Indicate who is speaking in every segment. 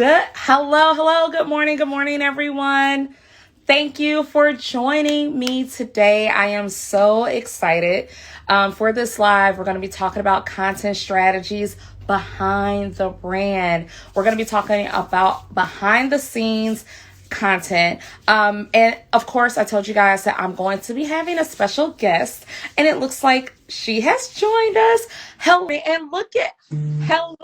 Speaker 1: Good morning, everyone. Thank you for joining me today. I am so excited for this live. We're going to be talking about content strategies behind the brand. We're going to be talking about behind the scenes content. And of course, I told you guys that I'm going to be having a special guest, and it looks like she has joined us. Hello, and hello.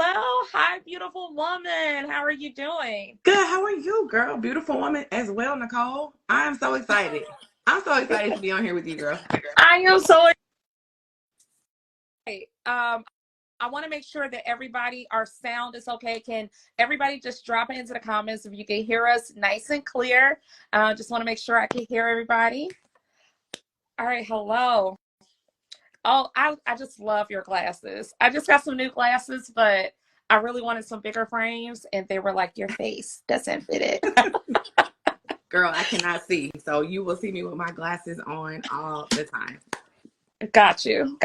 Speaker 1: Hi, beautiful woman. How are you doing?
Speaker 2: Good. How are you, girl? Beautiful woman as well, Nicole. I am so excited. I'm so excited to be on here with you, girl.
Speaker 1: I am so excited. I want to make sure that our sound is okay. Can everybody just drop it into the comments if you can hear us nice and clear? Just want to make sure I can hear everybody. All right, hello. Oh, I just love your glasses. I just got some new glasses, but I really wanted some bigger frames, and they were like, your face doesn't fit it.
Speaker 2: Girl, I cannot see, so you will see me with my glasses on all the time.
Speaker 1: Got you.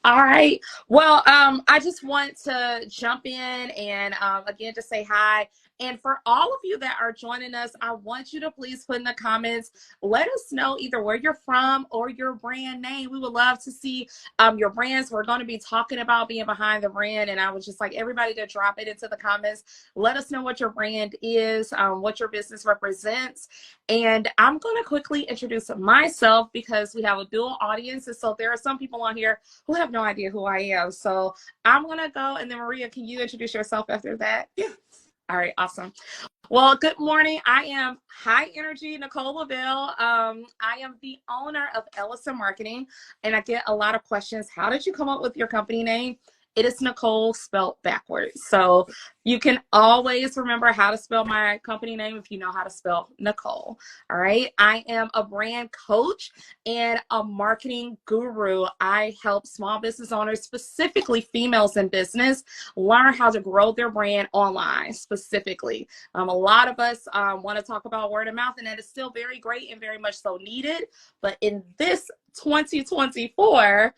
Speaker 1: All right. Well, I just want to jump in and again just say hi. And for all of you that are joining us, I want you to please put in the comments, let us know either where you're from or your brand name. We would love to see your brands. We're going to be talking about being behind the brand. And I was just like, everybody to drop it into the comments. Let us know what your brand is, what your business represents. And I'm going to quickly introduce myself because we have a dual audience. And so there are some people on here who have no idea who I am. So I'm going to go. And then Maria, can you introduce yourself after that?
Speaker 2: Yeah.
Speaker 1: All right, awesome. Well, good morning. I am High Energy Nicole Lavelle. I am the owner of Ellison Marketing, and I get a lot of questions. How did you come up with your company name? It is Nicole spelled backwards. So you can always remember how to spell my company name if you know how to spell Nicole. All right. I am a brand coach and a marketing guru. I help small business owners, specifically females in business, learn how to grow their brand online specifically. A lot of us want to talk about word of mouth, and that is still very great and very much so needed. But in this 2024,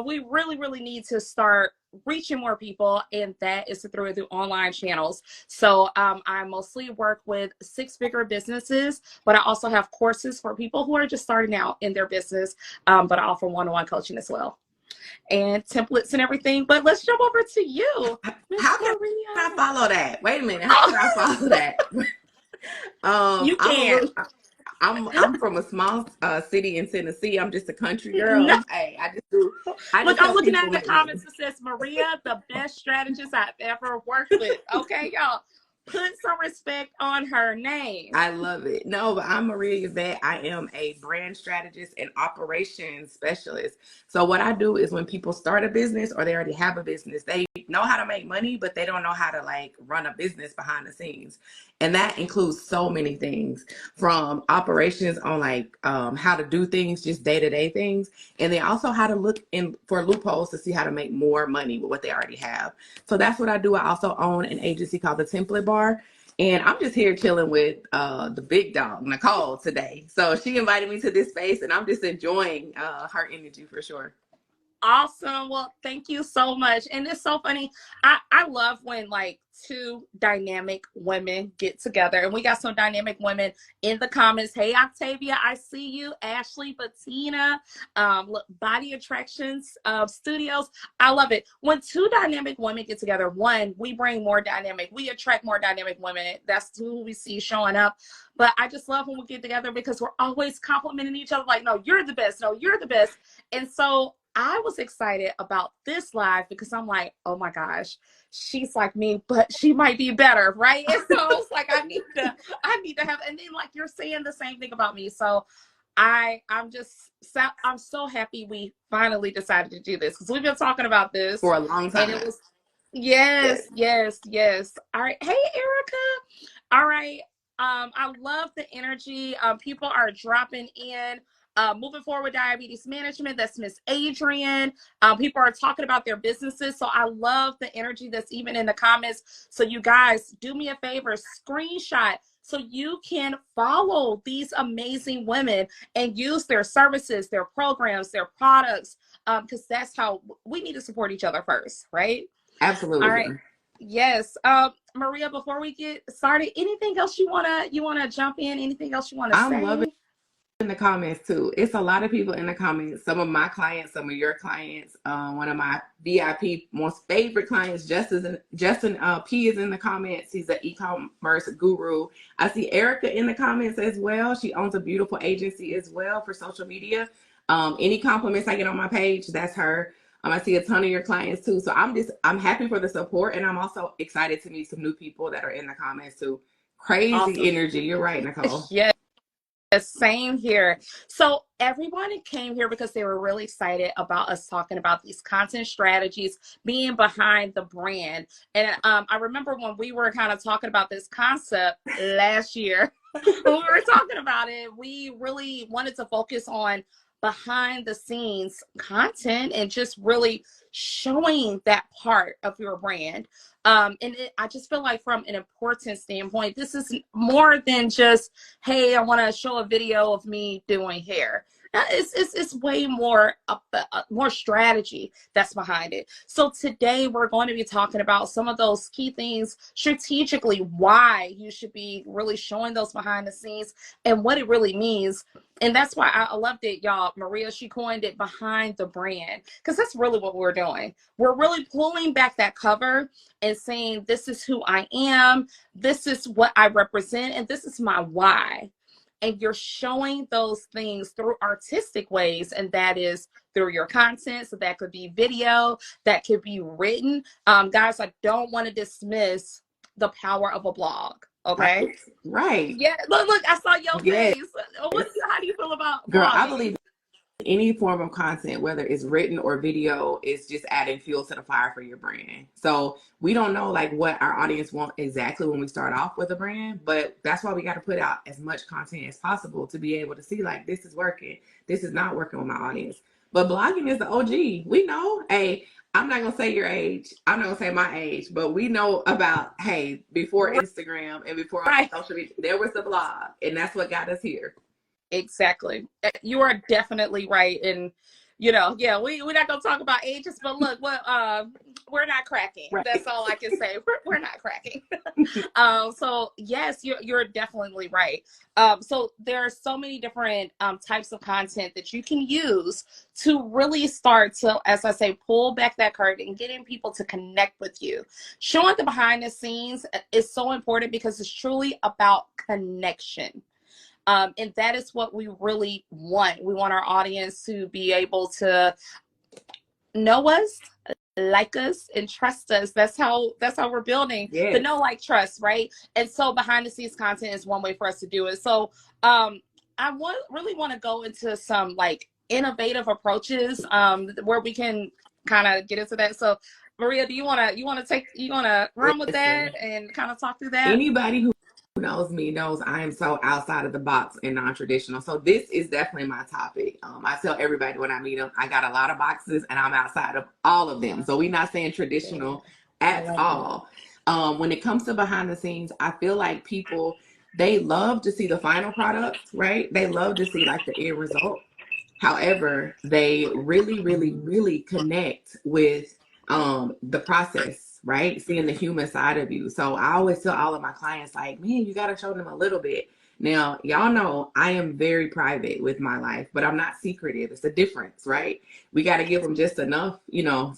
Speaker 1: we really need to start reaching more people, and that is through the online channels. So I mostly work with six-figure businesses, but I also have courses for people who are just starting out in their business, but I offer one-on-one coaching as well, and templates and everything. But let's jump over to you, Miss
Speaker 2: How can
Speaker 1: Maria.
Speaker 2: I follow that? Wait a minute. How can I follow that?
Speaker 1: You can.
Speaker 2: I'm from a small city in Tennessee. I'm just a country
Speaker 1: No.
Speaker 2: girl. Hey, I
Speaker 1: Look,
Speaker 2: just
Speaker 1: I'm
Speaker 2: help
Speaker 1: looking at
Speaker 2: people
Speaker 1: the
Speaker 2: make money.
Speaker 1: comments. It says, Maria, the best strategist I've ever worked with. Okay, y'all, put some respect on her name.
Speaker 2: I love it. No, but I'm Maria Yvette. I am a brand strategist and operations specialist. So what I do is when people start a business or they already have a business, they know how to make money, but they don't know how to like run a business behind the scenes. And that includes so many things from operations on like how to do things, just day-to-day things. And then also how to look in for loopholes to see how to make more money with what they already have. So that's what I do. I also own an agency called The Template Bar. And I'm just here chilling with the big dog, Nicole, today. So she invited me to this space, and I'm just enjoying her energy for sure.
Speaker 1: Awesome. Well, thank you so much. And it's so funny. I love when like two dynamic women get together, and we got some dynamic women in the comments. Hey, Octavia, I see you. Ashley, Bettina, look, Body Attractions Studios. I love it. When two dynamic women get together, one, we bring more dynamic. We attract more dynamic women. That's who we see showing up. But I just love when we get together because we're always complimenting each other like, no, you're the best. No, you're the best. And so I was excited about this live because I'm like, oh my gosh, she's like me, but she might be better, right? And so it's like I need to have, and then like you're saying the same thing about me. So I'm so happy we finally decided to do this because we've been talking about this
Speaker 2: For a long time.
Speaker 1: and it was yes. All right. Hey, Erica. All right. I love the energy. People are dropping in. Moving forward with diabetes management, that's Miss Adrian. People are talking about their businesses. So I love the energy that's even in the comments. So you guys, do me a favor, screenshot so you can follow these amazing women and use their services, their programs, their products, because that's how we need to support each other first, right?
Speaker 2: Absolutely.
Speaker 1: All right. Yes. Maria, before we get started, anything else you wanna jump in? Anything else you wanna
Speaker 2: I'm loving
Speaker 1: say?
Speaker 2: in the comments too. It's a lot of people in the comments. Some of my clients, some of your clients. One of my VIP most favorite clients, Justin P is in the comments. He's an e-commerce guru. I see Erica in the comments as well. She owns a beautiful agency as well for social media. Any compliments I get on my page, that's her. I see a ton of your clients too. So I'm happy for the support, and I'm also excited to meet some new people that are in the comments too. Crazy
Speaker 1: Awesome.
Speaker 2: energy. You're right, Nicole.
Speaker 1: Yes. Same here. So everybody came here because they were really excited about us talking about these content strategies, being behind the brand. And I remember when we were kind of talking about this concept last year, when we were talking about it, we really wanted to focus on behind the scenes content and just really showing that part of your brand. I just feel like from an importance standpoint, this is more than just, hey, I want to show a video of me doing hair. It's way more more strategy that's behind it. So today we're going to be talking about some of those key things strategically, why you should be really showing those behind the scenes and what it really means. And that's why I loved it, y'all. Maria, she coined it behind the brand, because that's really what we're doing. We're really pulling back that cover and saying, this is who I am, this is what I represent, and this is my why. And you're showing those things through artistic ways, and that is through your content. So that could be video, that could be written. Guys, I don't want to dismiss the power of a blog. Okay.
Speaker 2: Right. Right.
Speaker 1: Yeah. Look, I saw your
Speaker 2: Yes.
Speaker 1: face. How do you feel about
Speaker 2: Girl, I
Speaker 1: blogging?
Speaker 2: believe any form of content, whether it's written or video, is just adding fuel to the fire for your brand. So we don't know like what our audience want exactly when we start off with a brand, but that's why we got to put out as much content as possible to be able to see like, this is working, this is not working with my audience. But blogging is the OG. We know, hey, I'm not gonna say your age, I'm not gonna say my age, but we know about, hey, before Instagram and before
Speaker 1: Right.
Speaker 2: social media, there was the blog, and that's what got us here.
Speaker 1: Exactly. You are definitely right. And, yeah, we're not going to talk about ages, but look, we're not cracking.
Speaker 2: Right.
Speaker 1: That's all I can say. We're not cracking. So yes, you're definitely right. So there are so many different types of content that you can use to really start to, as I say, pull back that curtain and getting people to connect with you. Showing the behind the scenes is so important because it's truly about connection. And that is what we really want. We want our audience to be able to know us, like us, and trust us. That's how we're building the
Speaker 2: Yes.
Speaker 1: know, like, trust, right? And so behind the scenes content is one way for us to do it. So I really want to go into some like innovative approaches where we can kind of get into that. So Maria, do you wanna run with that
Speaker 2: Listen,
Speaker 1: and kind of talk through that?
Speaker 2: anybody who knows me knows I am so outside of the box and non-traditional. So this is definitely my topic. I tell everybody when I meet them, I got a lot of boxes and I'm outside of all of them. So we're not saying traditional at all. When it comes to behind the scenes, I feel like people, they love to see the final product, right? They love to see like the end result. However, they really, really, really connect with the process, right? Seeing the human side of you. So I always tell all of my clients, like, man, you got to show them a little bit. Now, y'all know I am very private with my life, but I'm not secretive. It's a difference, right? We got to give them just enough,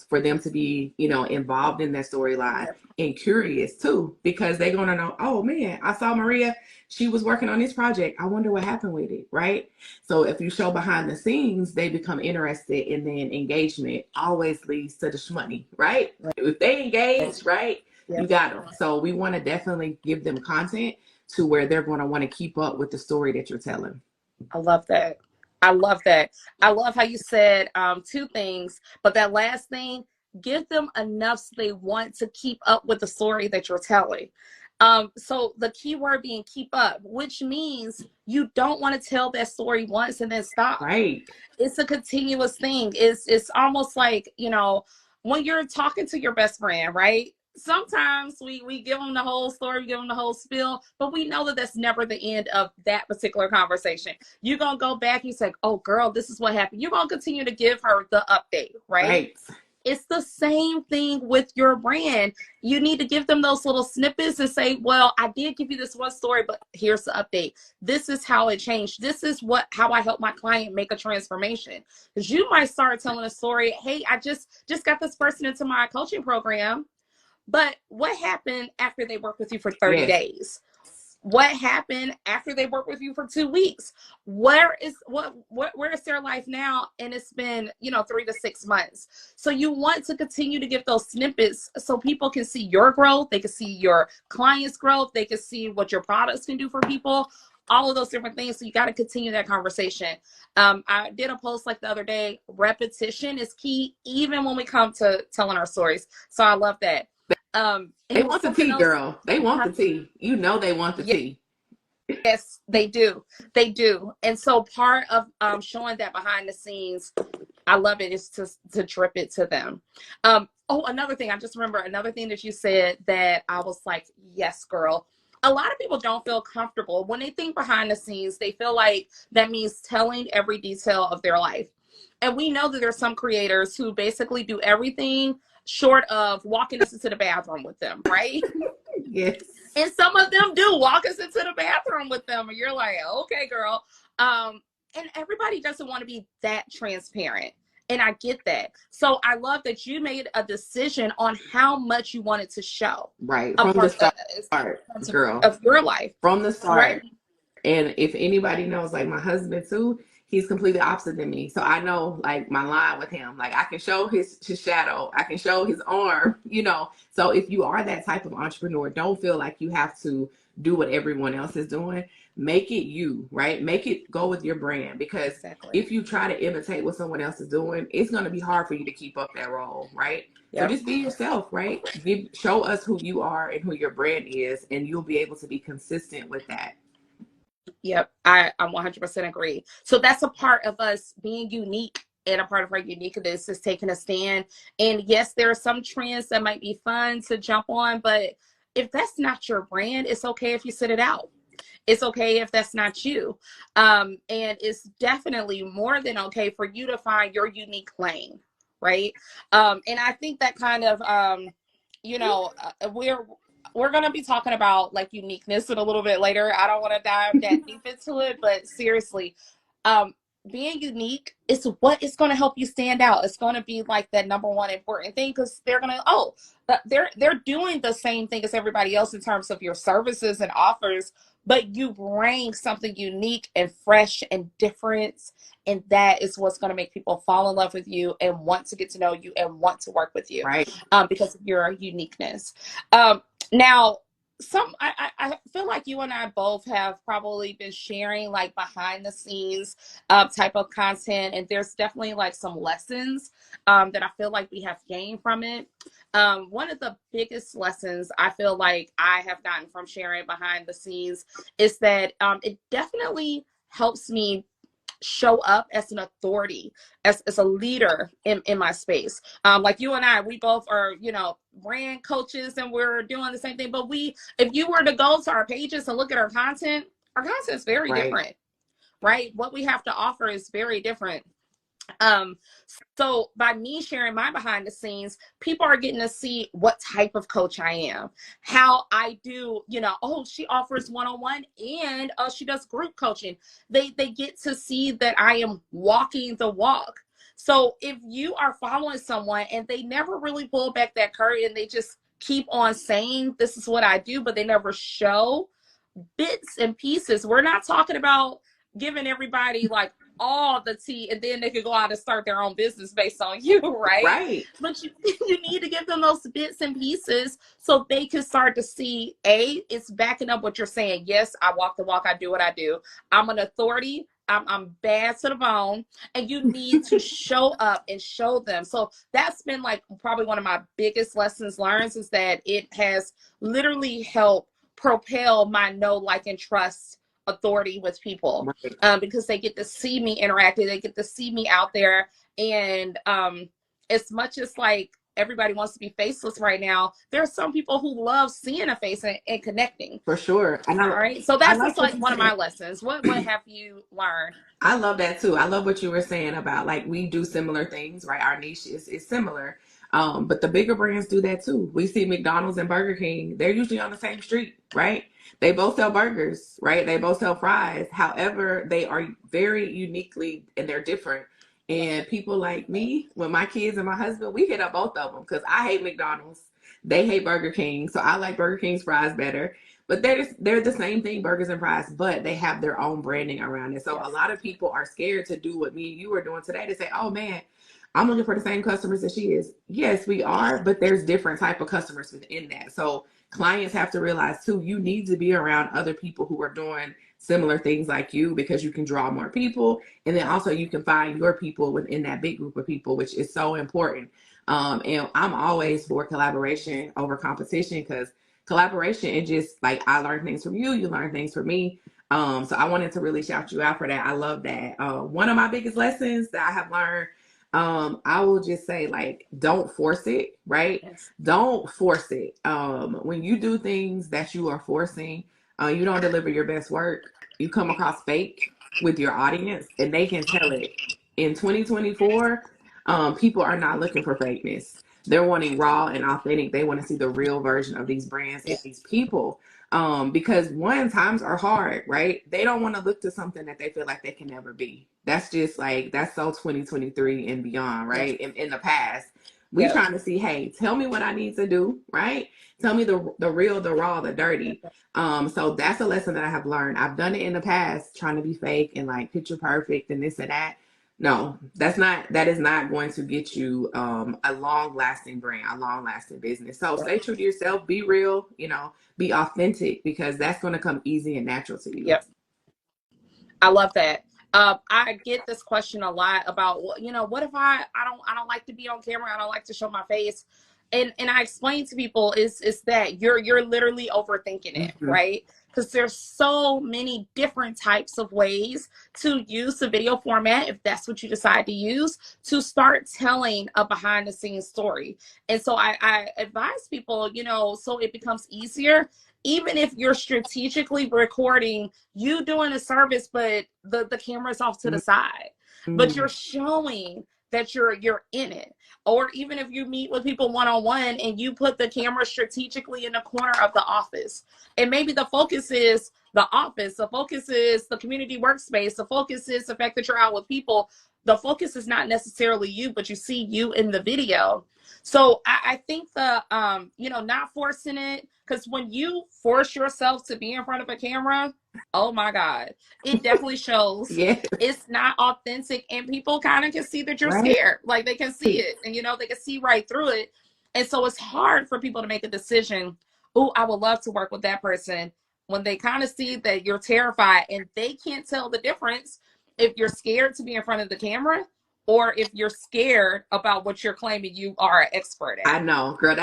Speaker 2: for them to be, involved in that storyline and curious too, because they're going to know, oh man, I saw Maria, she was working on this project. I wonder what happened with it, right? So if you show behind the scenes, they become interested, and then engagement always leads to the shmoney, right? If they engage, right, you got them. So we want to definitely give them content to where they're going to want to keep up with the story that you're telling.
Speaker 1: I love that. I love that. I love how you said two things, but that last thing, give them enough so they want to keep up with the story that you're telling. So the key word being keep up, which means you don't want to tell that story once and then stop.
Speaker 2: Right.
Speaker 1: It's a continuous thing. It's almost like, when you're talking to your best friend, right? Sometimes we give them the whole story, we give them the whole spiel, but we know that that's never the end of that particular conversation. You're going to go back and say, oh, girl, this is what happened. You're going to continue to give her the update, right? It's the same thing with your brand. You need to give them those little snippets and say, well, I did give you this one story, but here's the update. This is how it changed. This is how I help my client make a transformation. Because you might start telling a story, hey, I just got this person into my coaching program, but what happened after they worked with you for 30
Speaker 2: Yes.
Speaker 1: days? What happened after they worked with you for 2 weeks? Where is their life now? And it's been, 3 to 6 months. So you want to continue to give those snippets so people can see your growth. They can see your clients' growth. They can see what your products can do for people, all of those different things. So you got to continue that conversation. I did a post like the other day. Repetition is key, even when we come to telling our stories. So I love that.
Speaker 2: They want the tea, girl. They want the tea. They want the tea.
Speaker 1: Yes, they do. They do. And so part of showing that behind the scenes, I love it, is to drip it to them. Another thing, I just remember another thing that you said that I was like, yes, girl. A lot of people don't feel comfortable when they think behind the scenes. They feel like that means telling every detail of their life. And we know that there's some creators who basically do everything short of walking us into the bathroom with them, right?
Speaker 2: Yes.
Speaker 1: And some of them do walk us into the bathroom with them. And you're like, okay, girl. And everybody doesn't want to be that transparent. And I get that. So I love that you made a decision on how much you wanted to show.
Speaker 2: Right. From the start, girl.
Speaker 1: Of your life.
Speaker 2: From the start.
Speaker 1: Right?
Speaker 2: And if anybody knows, like my husband too, he's completely opposite than me. So I know like my line with him. Like I can show his shadow. I can show his arm, So if you are that type of entrepreneur, don't feel like you have to do what everyone else is doing. Make it you, right? Make it go with your brand, because if you try to imitate what someone else is doing, it's going to be hard for you to keep up that role, right? Yep. So just be yourself, right? Show us who you are and who your brand is, and you'll be able to be consistent with that.
Speaker 1: Yep, I 100% agree. So that's a part of us being unique, and a part of our uniqueness is taking a stand. And yes, there are some trends that might be fun to jump on, but if that's not your brand, it's okay if you sit it out. It's okay if that's not you. And it's definitely more than okay for you to find your unique lane, right? And I think that kind of, we're going to be talking about like uniqueness in a little bit later. I don't want to dive that deep into it, but seriously, being unique is what is going to help you stand out. It's going to be like that number one important thing, because they're going to, they're doing the same thing as everybody else in terms of your services and offers, but you bring something unique and fresh and different. And that is what's going to make people fall in love with you and want to get to know you and want to work with you,
Speaker 2: right?
Speaker 1: Because of your uniqueness. Now, I feel like you and I both have probably been sharing like behind the scenes type of content, and there's definitely like some lessons that I feel like we have gained from it. One of the biggest lessons I feel like I have gotten from sharing behind the scenes is that it definitely helps me show up as an authority, as a leader in my space. Like you and I, we both are, brand coaches, and we're doing the same thing. But if you were to go to our pages and look at our content is very different, right? What we have to offer is very different. So by me sharing my behind the scenes, people are getting to see what type of coach I am, how I do, she offers one-on-one, and she does group coaching. They get to see that I am walking the walk. So if you are following someone and they never really pull back that curtain, they just keep on saying, this is what I do, but they never show bits and pieces. We're not talking about giving everybody like all the tea and then they could go out and start their own business based on you, right?
Speaker 2: Right.
Speaker 1: But you need to give them those bits and pieces so they can start to see, it's backing up what you're saying. Yes, I walk the walk. I do what I do. I'm an authority. I'm bad to the bone, and you need to show up and show them. So that's been like probably one of my biggest lessons learned, is that it has literally helped propel my know, like, and trust authority with people, because they get to see me interacting, they get to see me out there. And as much as like everybody wants to be faceless right now, there are some people who love seeing a face and connecting.
Speaker 2: For sure.
Speaker 1: All right. So that's just like one of my lessons. What have you learned?
Speaker 2: I love that too. I love what you were saying about like we do similar things, right? Our niche is similar. But the bigger brands do that too. We see McDonald's and Burger King, they're usually on the same street, right? They both sell burgers, right? They both sell fries. However, they are very uniquely and they're different. And people like me, when my kids and my husband, we hit up both of them because I hate McDonald's. They hate Burger King. So I like Burger King's fries better. But they're the same thing, burgers and fries, but they have their own branding around it. So a lot of people are scared to do what me and you are doing today to say, oh man, I'm looking for the same customers that she is. Yes, we are, but there's different type of customers within that. So clients have to realize too, you need to be around other people who are doing similar things like you because you can draw more people. And then also you can find your people within that big group of people, which is so important. And I'm always for collaboration over competition because collaboration is just like I learn things from you, you learn things from me. So I wanted to really shout you out for that. I love that. One of my biggest lessons that I have learned, I will just say like, don't force it, right?
Speaker 1: Yes.
Speaker 2: Don't force it. When you do things that you are forcing, you don't deliver your best work. You come across fake with your audience and they can tell it. In 2024, people are not looking for fakeness. They're wanting raw and authentic. They want to see the real version of these brands and these people. Because one, times are hard, right? They don't want to look to something that they feel like they can never be. That's just like, that's so 2023 and beyond, right? In the past, we trying to see, hey, tell me what I need to do, right? Tell me the real, the raw, the dirty. So that's a lesson that I have learned. I've done it in the past, trying to be fake and like picture perfect and this and that. No, that is not going to get you a long lasting brand, a long lasting business. So stay true to yourself, be real, be authentic because that's going to come easy and natural to you.
Speaker 1: Yep. I love that. I get this question a lot about, what if I don't like to be on camera. I don't like to show my face. And I explain to people is that you're literally overthinking it, right? Because there's so many different types of ways to use the video format, if that's what you decide to use, to start telling a behind the scenes story. And so I advise people, so it becomes easier, even if you're strategically recording you doing a service, but the camera's off to the side, but you're showing that you're in it. Or even if you meet with people one-on-one and you put the camera strategically in the corner of the office, and maybe the focus is the office, the focus is the community workspace, the focus is the fact that you're out with people, the focus is not necessarily you, but you see you in the video. So I think not forcing it, because when you force yourself to be in front of a camera, oh my God, it definitely shows. It's not authentic, and people kind of can see that you're scared. Like they can see it, and they can see right through it. And so it's hard for people to make a decision. Oh, I would love to work with that person, when they kind of see that you're terrified and they can't tell the difference if you're scared to be in front of the camera or if you're scared about what you're claiming you are an expert at.
Speaker 2: I know, girl,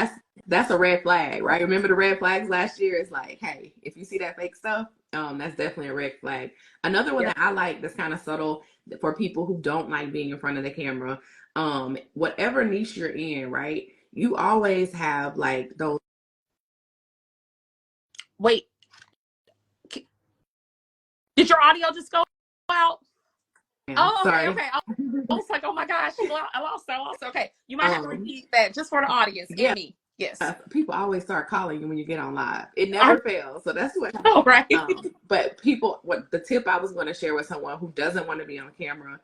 Speaker 2: that's a red flag, right? Remember the red flags last year? It's like, hey, if you see that fake stuff, that's definitely a red flag. Another one that I like that's kind of subtle for people who don't like being in front of the camera, whatever niche you're in, right? You always have like those.
Speaker 1: Wait, did your audio just go out? Oh,
Speaker 2: sorry.
Speaker 1: okay. I was like, oh my gosh, I lost. Okay, you might have to repeat that just for the audience and me. Yes.
Speaker 2: People always start calling you when you get on live. It never fails. So that's what
Speaker 1: happens. Oh, right.
Speaker 2: But what the tip I was going to share with someone who doesn't want to be on camera,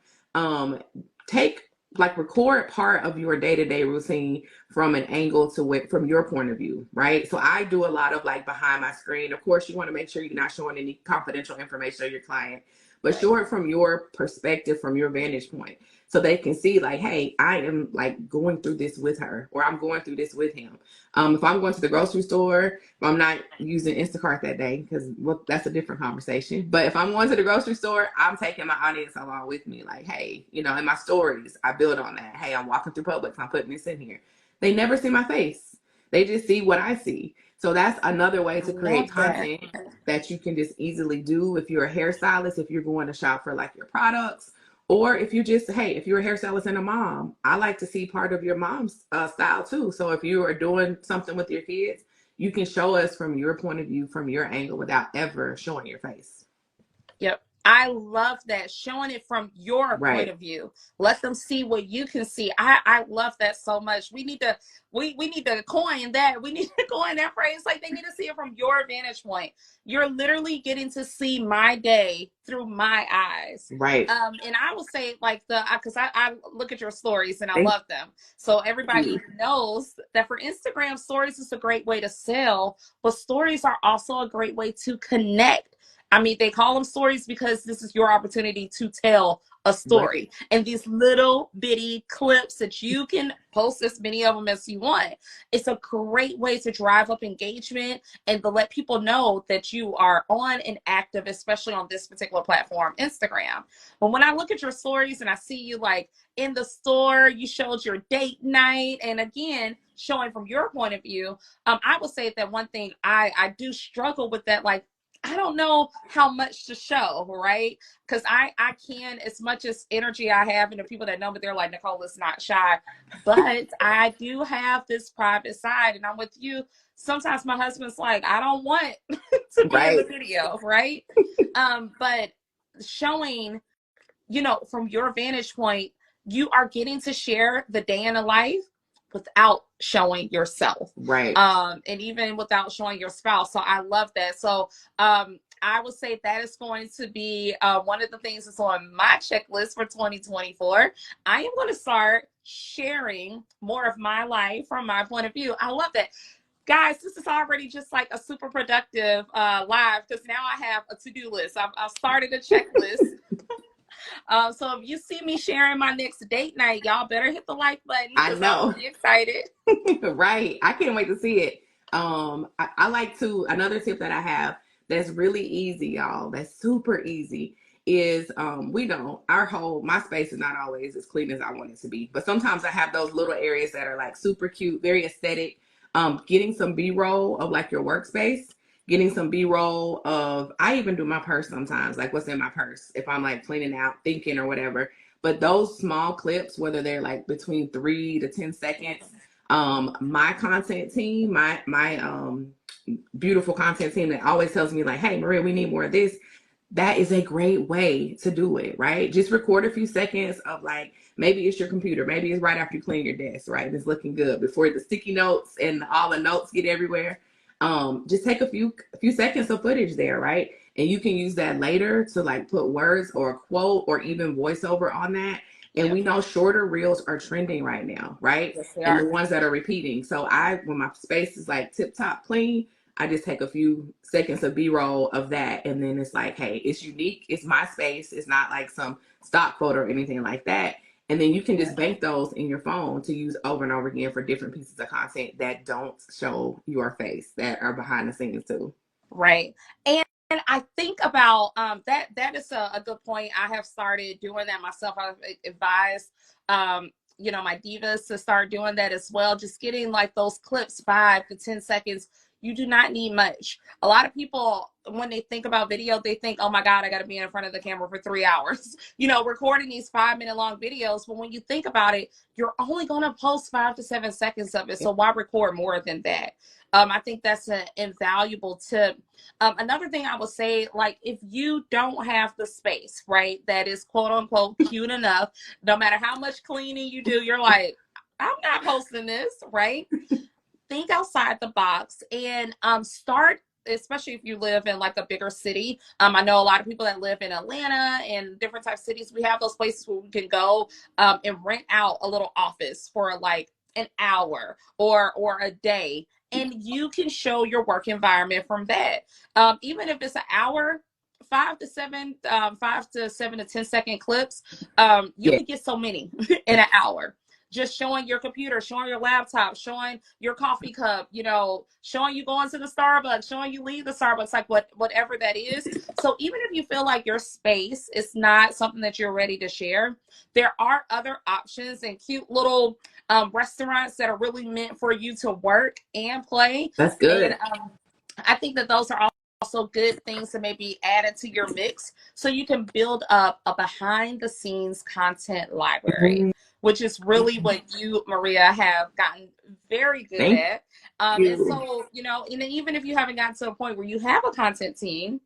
Speaker 2: record part of your day-to-day routine from an angle from your point of view, right? So I do a lot of like behind my screen. Of course, you want to make sure you're not showing any confidential information of your client, but show it from your perspective, from your vantage point. So they can see like, hey, I am like going through this with her, or I'm going through this with him. If I'm going to the grocery store, if I'm not using Instacart that day, because that's a different conversation. But if I'm going to the grocery store, I'm taking my audience along with me. Like, hey, in my stories, I build on that. Hey, I'm walking through Publix, I'm putting this in here. They never see my face. They just see what I see. So that's another way to create content that you can just easily do if you're a hairstylist, if you're going to shop for like your products. Or if you just, hey, if you're a hairstylist and a mom, I like to see part of your mom's style too. So if you are doing something with your kids, you can show us from your point of view, from your angle, without ever showing your face.
Speaker 1: Yep. I love that, showing it from your point
Speaker 2: Right.
Speaker 1: of view. Let them see what you can see. I love that so much. We need to coin that. We need to coin that phrase. Like, they need to see it from your vantage point. You're literally getting to see my day through my eyes.
Speaker 2: Right.
Speaker 1: And I will say, like, because I look at your stories and I
Speaker 2: Thank
Speaker 1: love them. So
Speaker 2: you.
Speaker 1: everybody knows that for Instagram, stories is a great way to sell, but stories are also a great way to connect. I mean, they call them stories because this is your opportunity to tell a
Speaker 2: Right.
Speaker 1: story. And these little bitty clips that you can post as many of them as you want. It's a great way to drive up engagement and to let people know that you are on and active, especially on this particular platform, Instagram. But when I look at your stories and I see you like in the store, you showed your date night, and again, showing from your point of view, I would say that one thing I do struggle with, that, like, I don't know how much to show, right? Because I can, as much as energy I have, and the people that know me, they're like, Nicole is not shy. But I do have this private side, and I'm with you. Sometimes my husband's like, I don't want to be in the
Speaker 2: Right.
Speaker 1: video, right? But showing, from your vantage point, you are getting to share the day in a life without showing yourself,
Speaker 2: Right.
Speaker 1: and even without showing your spouse. So I love that. So I would say that is going to be one of the things that's on my checklist for 2024. I am going to start sharing more of my life from my point of view. I love that. Guys, this is already just like a super productive live, because now I have a to-do list. I've started a checklist. So if you see me sharing my next date night, y'all better hit the like button,
Speaker 2: I
Speaker 1: because I'm
Speaker 2: know.
Speaker 1: really excited.
Speaker 2: Right. I can't wait to see it. I like to, another tip that I have that's really easy, y'all, that's super easy, is we know my space is not always as clean as I want it to be. But sometimes I have those little areas that are like super cute, very aesthetic. Getting some B-roll of like your workspace, getting some B-roll of, I even do my purse sometimes, like what's in my purse, if I'm like cleaning out, thinking or whatever. But those small clips, whether they're like between 3 to 10 seconds, my content team, my beautiful content team that always tells me like, hey, Maria, we need more of this. That is a great way to do it, right? Just record a few seconds of like, maybe it's your computer, maybe it's right after you clean your desk, right? And it's looking good before the sticky notes and all the notes get everywhere. Just take a few seconds of footage there, right? And you can use that later to like put words or a quote or even voiceover on that. And
Speaker 1: Yep.
Speaker 2: we know shorter reels are trending right now, right?
Speaker 1: Yes, they
Speaker 2: And the
Speaker 1: are.
Speaker 2: ones that are repeating. So when my space is like tip top clean, I just take a few seconds of B-roll of that. And then it's like, hey, it's unique. It's my space. It's not like some stock photo or anything like that. And then you can just bank those in your phone to use over and over again for different pieces of content that don't show your face, that are behind the scenes too.
Speaker 1: Right. And I think about that is a good point. I have started doing that myself. I've advised my divas to start doing that as well. Just getting like those clips, 5 to 10 seconds. You do not need much. A lot of people, when they think about video, they think, oh my God, I got to be in front of the camera for 3 hours, recording these 5 minute long videos. But when you think about it, you're only going to post 5 to 7 seconds of it. So why record more than that? I think that's an invaluable tip. Another thing I would say, like, if you don't have the space, right, that is quote unquote cute enough, no matter how much cleaning you do, you're like, I'm not posting this, right? Think outside the box and start, especially if you live in like a bigger city. I know a lot of people that live in Atlanta and different types of cities. We have those places where we can go and rent out a little office for like an hour or a day, and you can show your work environment from that. Even if it's an hour, 5 to 7 to 10 second clips, you
Speaker 2: Yeah,
Speaker 1: can get so many in an hour. Just showing your computer, showing your laptop, showing your coffee cup, showing you going to the Starbucks, showing you leave the Starbucks, like whatever that is. So even if you feel like your space is not something that you're ready to share, there are other options and cute little restaurants that are really meant for you to work and play.
Speaker 2: that's
Speaker 1: And
Speaker 2: good.
Speaker 1: I think that those are also good things to maybe add into your mix so you can build up a behind the scenes content library, which is really what you, Maria, have gotten very good
Speaker 2: Thank
Speaker 1: at. And
Speaker 2: you.
Speaker 1: so, and even if you haven't gotten to a point where you have a content team,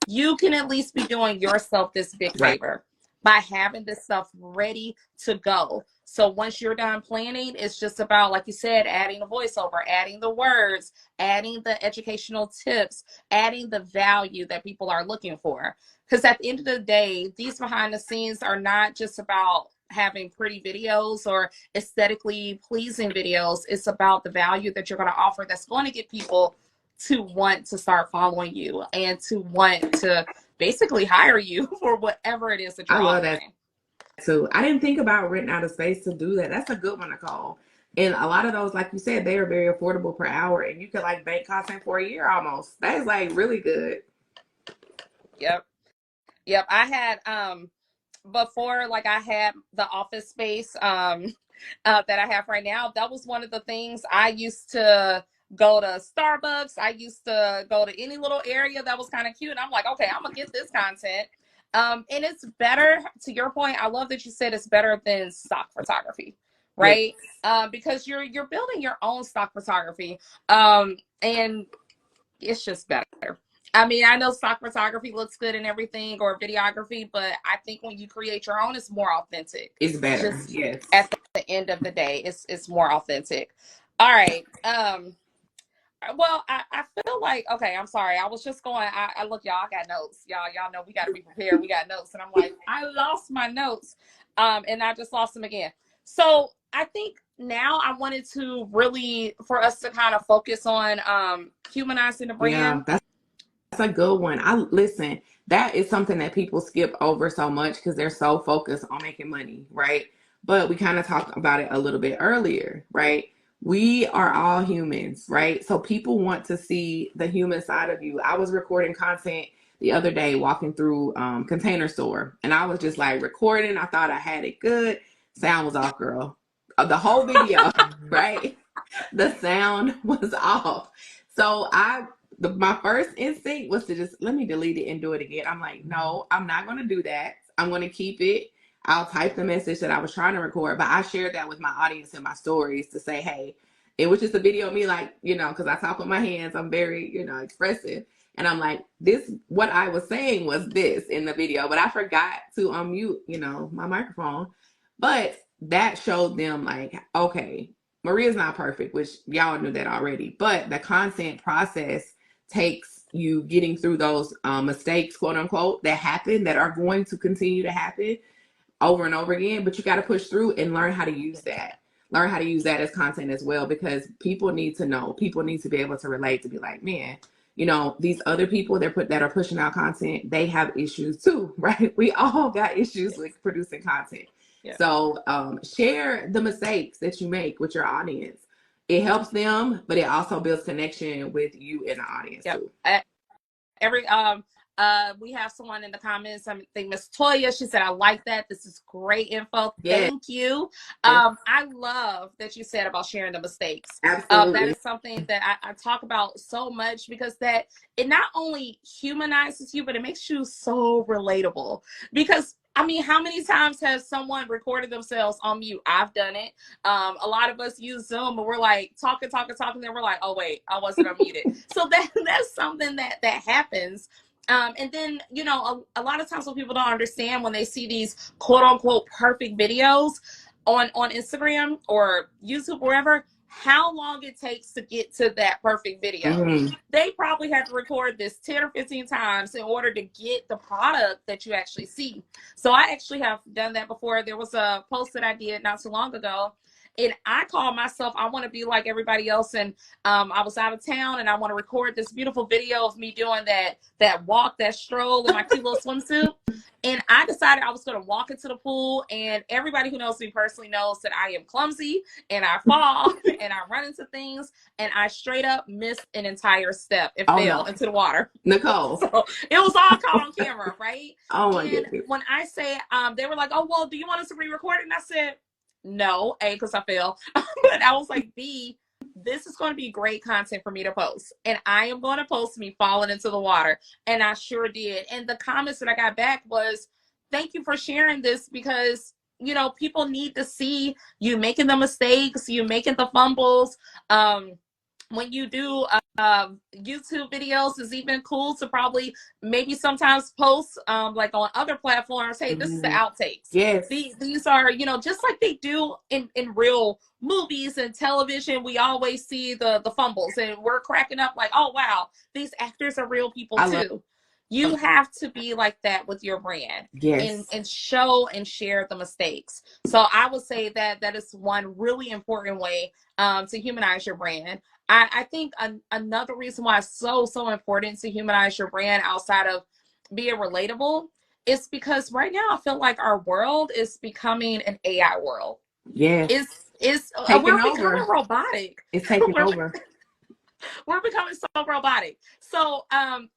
Speaker 1: you can at least be doing yourself this big
Speaker 2: Right.
Speaker 1: favor by having this stuff ready to go. So once you're done planning, it's just about, like you said, adding the voiceover, adding the words, adding the educational tips, adding the value that people are looking for. Because at the end of the day, these behind the scenes are not just about having pretty videos or aesthetically pleasing videos. It's about the value that you're going to offer that's going to get people to want to start following you and to want to basically hire you for whatever it is that you're
Speaker 2: I love that
Speaker 1: offering.
Speaker 2: too. I didn't think about renting out a space to do that. That's a good one, Nicole. And a lot of those, like you said, they are very affordable per hour, and you could like bank content for a year almost. That is like really good.
Speaker 1: Yep. Yep. I had before, like, I had the office space that I have right now. That was one of the things I used to go to Starbucks. I used to go to any little area that was kind of cute. And I'm like, okay, I'm gonna get this content. And it's better, to your point. I love that you said it's better than stock photography,
Speaker 2: Yes.
Speaker 1: right? Because you're building your own stock photography. And it's just better. I mean, I know stock photography looks good and everything, or videography, but I think when you create your own, it's more authentic.
Speaker 2: It's better.
Speaker 1: Just
Speaker 2: Yes.
Speaker 1: at the end of the day, it's more authentic. All right. Well, I feel like, okay, I'm sorry. I was just going, I look, y'all, I got notes. Y'all know we got to be prepared. We got notes. And I'm like, I lost my notes. And I just lost them again. So I think now I wanted to really, for us to kind of focus on humanizing the
Speaker 2: Yeah,
Speaker 1: brand.
Speaker 2: that's a good one. I listen, that is something that people skip over so much because they're so focused on making money, right? But we kind of talked about it a little bit earlier, right? We are all humans, right? So people want to see the human side of you. I was recording content the other day walking through Container Store, and I was just like recording. I thought I had it good. Sound was off, girl. The whole video, right? The sound was off. So my first instinct was to just let me delete it and do it again. I'm like, no, I'm not going to do that. I'm going to keep it. I'll type the message that I was trying to record, but I shared that with my audience in my stories to say, hey, it was just a video of me, like, because I talk with my hands. I'm very, expressive. And I'm like, what I was saying was this in the video, but I forgot to unmute, my microphone. But that showed them like, okay, Maria's not perfect, which y'all knew that already, but the content process takes you getting through those mistakes, quote unquote, that happen, that are going to continue to happen over and over again. But you got to push through and learn how to use that. Learn how to use that as content as well, because people need to know. People need to be able to relate, to be like, man, these other people that are pushing out content, they have issues too, right? We all got issues with producing content.
Speaker 1: Yeah.
Speaker 2: So share the mistakes that you make with your audience. It helps them, but it also builds connection with you and the audience
Speaker 1: Yep.
Speaker 2: too.
Speaker 1: We have someone in the comments. I think Miss Toya. She said, "I like that. This is great info.
Speaker 2: Yes.
Speaker 1: Thank you." I love that you said about sharing the mistakes.
Speaker 2: Absolutely.
Speaker 1: That is something that I talk about so much, because that it not only humanizes you, but it makes you so relatable. Because I mean, how many times has someone recorded themselves on mute? I've done it. A lot of us use Zoom, but we're like talking, then we're like, oh wait, I wasn't unmuted. So that's something that happens. And then, a lot of times what people don't understand when they see these quote unquote perfect videos on Instagram or YouTube, wherever, how long it takes to get to that perfect video.
Speaker 2: Mm-hmm.
Speaker 1: They probably have to record this 10 or 15 times in order to get the product that you actually see. So I actually have done that before. There was a post that I did not too long ago, and I call myself, I want to be like everybody else. And I was out of town, and I want to record this beautiful video of me doing that walk, that stroll in my cute little swimsuit. And I decided I was going to walk into the pool, and everybody who knows me personally knows that I am clumsy, and I fall, and I run into things, and I straight up missed an entire step and fell into the water.
Speaker 2: Nicole.
Speaker 1: So it was all caught on camera, right?
Speaker 2: Oh my goodness.
Speaker 1: When I say, they were like, oh, well, do you want us to re-record it? And I said, no, A, because I fell. But I was like, B, this is going to be great content for me to post. And I am going to post me falling into the water. And I sure did. And the comments that I got back was, thank you for sharing this, because, people need to see you making the mistakes, you making the fumbles. when you do YouTube videos, it's even cool to probably maybe sometimes post like on other platforms, hey, this is the outtakes.
Speaker 2: Yes.
Speaker 1: These are, you know, just like they do in real movies and television, we always see the fumbles and we're cracking up like, oh, wow, these actors are real people too. You have to be like that with your brand.
Speaker 2: Yes.
Speaker 1: And show and share the mistakes. So I would say that is one really important way to humanize your brand. I think another reason why it's so important to humanize your brand outside of being relatable is because right now I feel like our world is becoming an AI world.
Speaker 2: Yeah.
Speaker 1: We're becoming robotic.
Speaker 2: It's taking over.
Speaker 1: We're becoming so robotic. So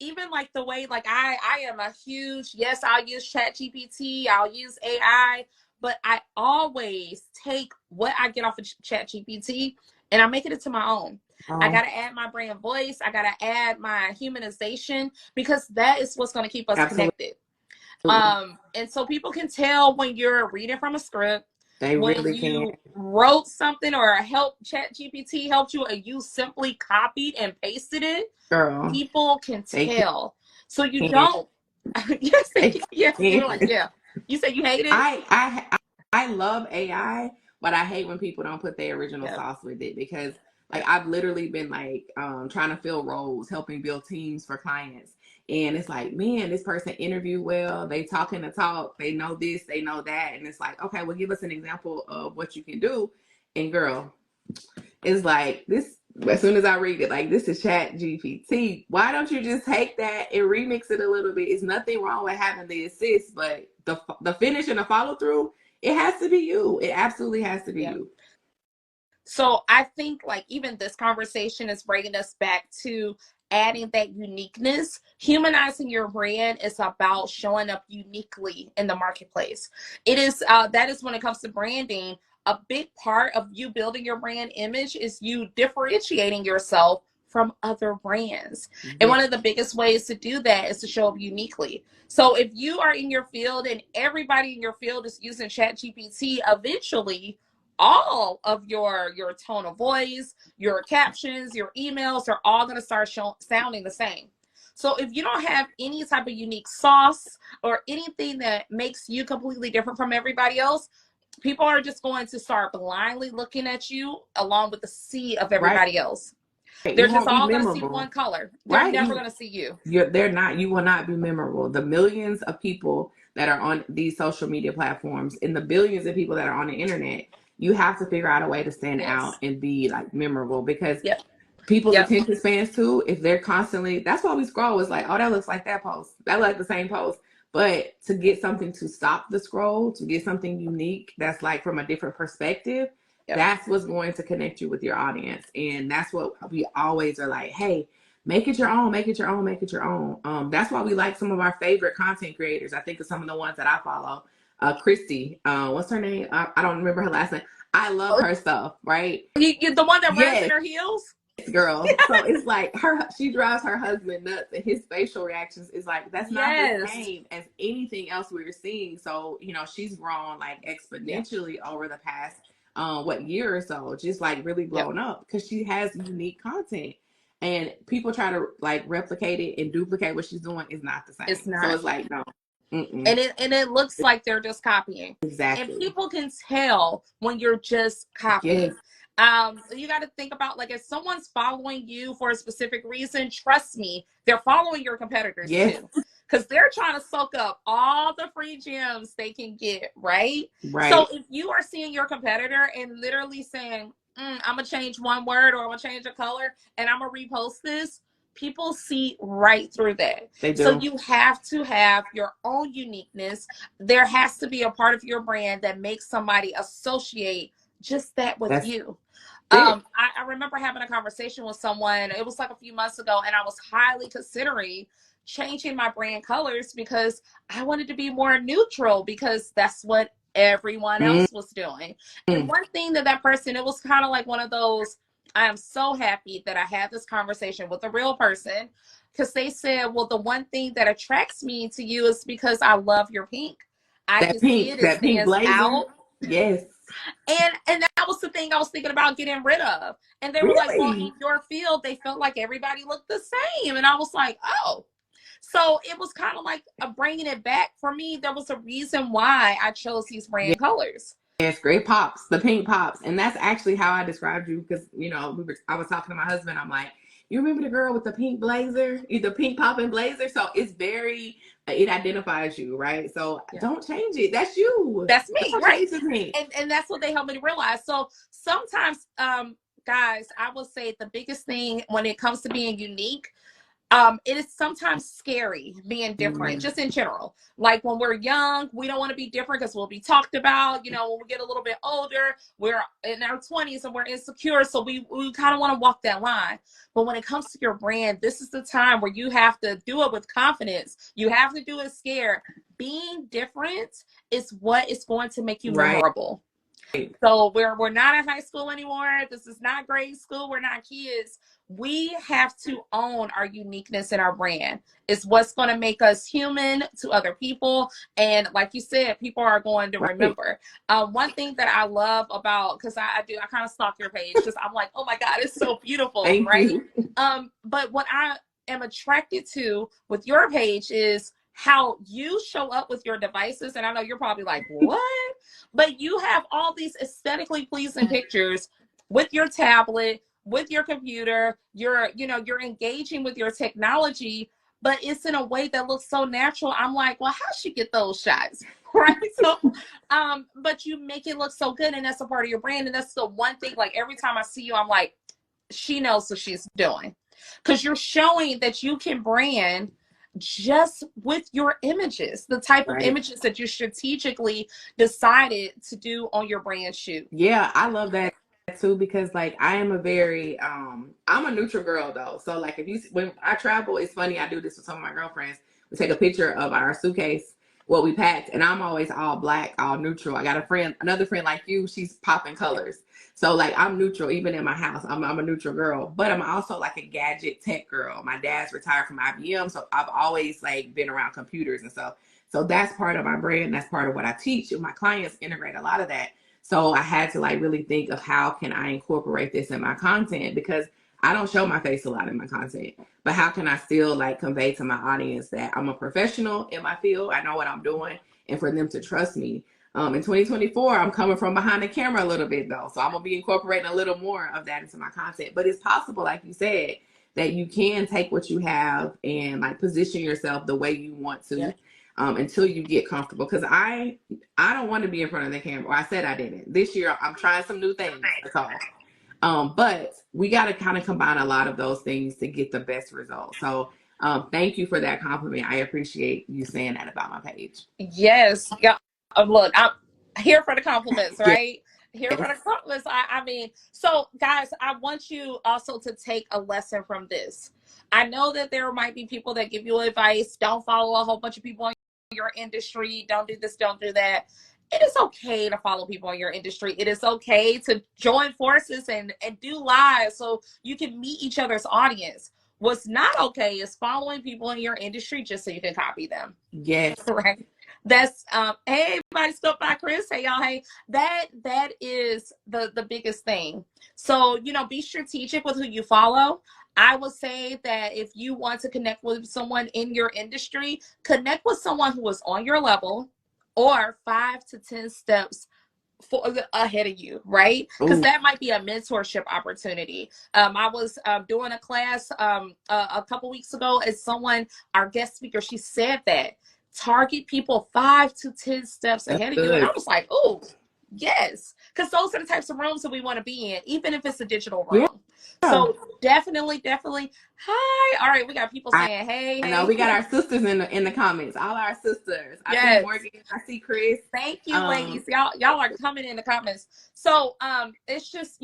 Speaker 1: even like the way, like I am a huge, yes, I'll use ChatGPT, I'll use AI, but I always take what I get off of ChatGPT and I make it into my own. I got to add my brand voice. I got to add my humanization, because that is what's going to keep us connected. And so people can tell when you're reading from a script,
Speaker 2: they
Speaker 1: when
Speaker 2: really
Speaker 1: you
Speaker 2: can.
Speaker 1: wrote something or ChatGPT helped you and you simply copied and pasted it.
Speaker 2: Girl,
Speaker 1: people can tell. So you don't. Yes, you're like, yeah. You say you hate it?
Speaker 2: I love AI, but I hate when people don't put their original sauce with it, because like I've literally been like trying to fill roles, helping build teams for clients. And it's like, man, this person interviewed well, they talking the talk, they know this, they know that. And it's like, okay, well, give us an example of what you can do. And girl, it's like this, as soon as I read it, like, this is ChatGPT. Why don't you just take that and remix it a little bit? It's nothing wrong with having the assist, but the finish and the follow through, it has to be you. It absolutely has to be you.
Speaker 1: So I think like even this conversation is bringing us back to adding that uniqueness. Humanizing your brand is about showing up uniquely in the marketplace. It is that is when it comes to branding, a big part of you building your brand image is you differentiating yourself from other brands. And one of the biggest ways to do that is to show up uniquely. So if you are in your field and everybody in your field is using ChatGPT, eventually all of your tone of voice, your captions, your emails are all going to start sounding the same. So if you don't have any type of unique sauce or anything that makes you completely different from everybody else, people are just going to start blindly looking at you along with the sea of everybody else. They're just all going to see one color. They're never going to see you. You
Speaker 2: will not be memorable. The millions of people that are on these social media platforms and the billions of people that are on the internet, you have to figure out a way to stand out and be like memorable, because people's attention spans too, if they're constantly, that's why we scroll. It's like, oh, that looks like that post. That looks like the same post. But to get something to stop the scroll, to get something unique that's like from a different perspective, that's what's going to connect you with your audience. And that's what we always are like, hey, make it your own, make it your own, make it your own. That's why we like some of our favorite content creators. I think of some of the ones that I follow. Christy, what's her name? I don't remember her last name. I love her stuff, right?
Speaker 1: You're the one that runs in her heels?
Speaker 2: Girl. So it's like she drives her husband nuts, and his facial reactions is like, that's not the same as anything else we were seeing. So, you know, she's grown like exponentially over the past year or so, just like really blown up, because she has unique content, and people try to like replicate it and duplicate what she's doing is not the same. It's not. So it's like, no.
Speaker 1: And it looks like they're just copying.
Speaker 2: Exactly.
Speaker 1: And people can tell when you're just copying. You got to think about, like, if someone's following you for a specific reason, trust me, they're following your competitors too, because they're trying to soak up all the free gems they can get, right? So if you are seeing your competitor and literally saying, I'm gonna change one word, or I'm gonna change a color and I'm gonna repost this, people see right through that. So you have to have your own uniqueness. There has to be a part of your brand that makes somebody associate just that with you. I remember having a conversation with someone, it was like a few months ago, and I was highly considering changing my brand colors because I wanted to be more neutral, because that's what everyone else was doing. And one thing that person, it was kind of like one of those, I am so happy that I had this conversation with a real person, because they said, well, the one thing that attracts me to you is because I love your pink. I can see it. It stands out.
Speaker 2: Yes.
Speaker 1: And that was the thing I was thinking about getting rid of. And they were like, well, in
Speaker 2: Really?
Speaker 1: your field, they felt like everybody looked the same. And I was like, oh. So it was kind of like bringing it back for me. There was a reason why I chose these brand colors.
Speaker 2: Yes, great pops, the pink pops. And that's actually how I described you because, I was talking to my husband. I'm like, you remember the girl with the pink blazer, the pink popping blazer? So it's very, it identifies you, right? So don't change it. That's you.
Speaker 1: That's me,
Speaker 2: Don't
Speaker 1: right?
Speaker 2: change the pink.
Speaker 1: And that's what they helped me to realize. So sometimes, guys, I will say the biggest thing when it comes to being unique, it is sometimes scary being different, just in general. Like when we're young, we don't want to be different because we'll be talked about. You know, when we get a little bit older, we're in our 20s and we're insecure. So we kind of want to walk that line. But when it comes to your brand, this is the time where you have to do it with confidence. You have to do it scared. Being different is what is going to make you memorable. So we're not in high school anymore. This is not grade school. We're not kids. We have to own our uniqueness in our brand. It's what's going to make us human to other people. And like you said, people are going to remember. One thing that I love about, because I kind of stalk your page because I'm like, oh my God, it's so beautiful.
Speaker 2: Thank you.
Speaker 1: But what I am attracted to with your page is how you show up with your devices. And I know you're probably like, what? But you have all these aesthetically pleasing pictures with your tablet, with your computer. You're engaging with your technology, but it's in a way that looks so natural. I'm like, well, how'd she get those shots? Right. So, but you make it look so good, and that's a part of your brand. And that's the one thing, like every time I see you, I'm like, she knows what she's doing. Because you're showing that you can brand just with your images, the type of images that you strategically decided to do on your brand shoot.
Speaker 2: Yeah, I love that too because like I am a very I'm a neutral girl though. So like when I travel, it's funny, I do this with some of my girlfriends. We take a picture of our suitcase, what we packed, and I'm always all black, all neutral. I got another friend like you, she's popping colors. So like I'm neutral even in my house. I'm a neutral girl, but I'm also like a gadget tech girl. My dad's retired from IBM, so I've always like been around computers and stuff. So that's part of my brand. That's part of what I teach. And my clients integrate a lot of that. So I had to like really think of how can I incorporate this in my content because I don't show my face a lot in my content, but how can I still like convey to my audience that I'm a professional in my field, I know what I'm doing, and for them to trust me. In 2024, I'm coming from behind the camera a little bit though, so I'm gonna be incorporating a little more of that into my content. But it's possible, like you said, that you can take what you have and like position yourself the way you want to. Until you get comfortable. Because I don't want to be in front of the camera. Or I said I didn't. This year, I'm trying some new things, Nicole. But we got to kind of combine a lot of those things to get the best results. So thank you for that compliment. I appreciate you saying that about my page.
Speaker 1: Yes. Yeah. Look, I'm here for the compliments, right? Here for the compliments. I mean, so guys, I want you also to take a lesson from this. I know that there might be people that give you advice. Don't follow a whole bunch of people on your industry. Don't do this, don't do that. It is okay to follow people in your industry. It is okay to join forces and do lives so you can meet each other's audience. What's not okay is following people in your industry just so you can copy them.
Speaker 2: Yes.
Speaker 1: Right. That's hey everybody, stop by Chris. Hey y'all, hey. That is the biggest thing. So, be strategic with who you follow. I would say that if you want to connect with someone in your industry, connect with someone who is on your level or 5 to 10 steps ahead of you, right? Because that might be a mentorship opportunity. I was doing a class a couple weeks ago, and our guest speaker, she said that target people 5 to 10 steps ahead of you, and I was like, oh, yes, because those are the types of rooms that we want to be in, even if it's a digital room. So definitely. Hi. All right, we got people saying hey.
Speaker 2: I know we got our sisters in the comments. All our sisters. I see Morgan. I see Chris.
Speaker 1: Thank you, ladies. Y'all are coming in the comments. So it's just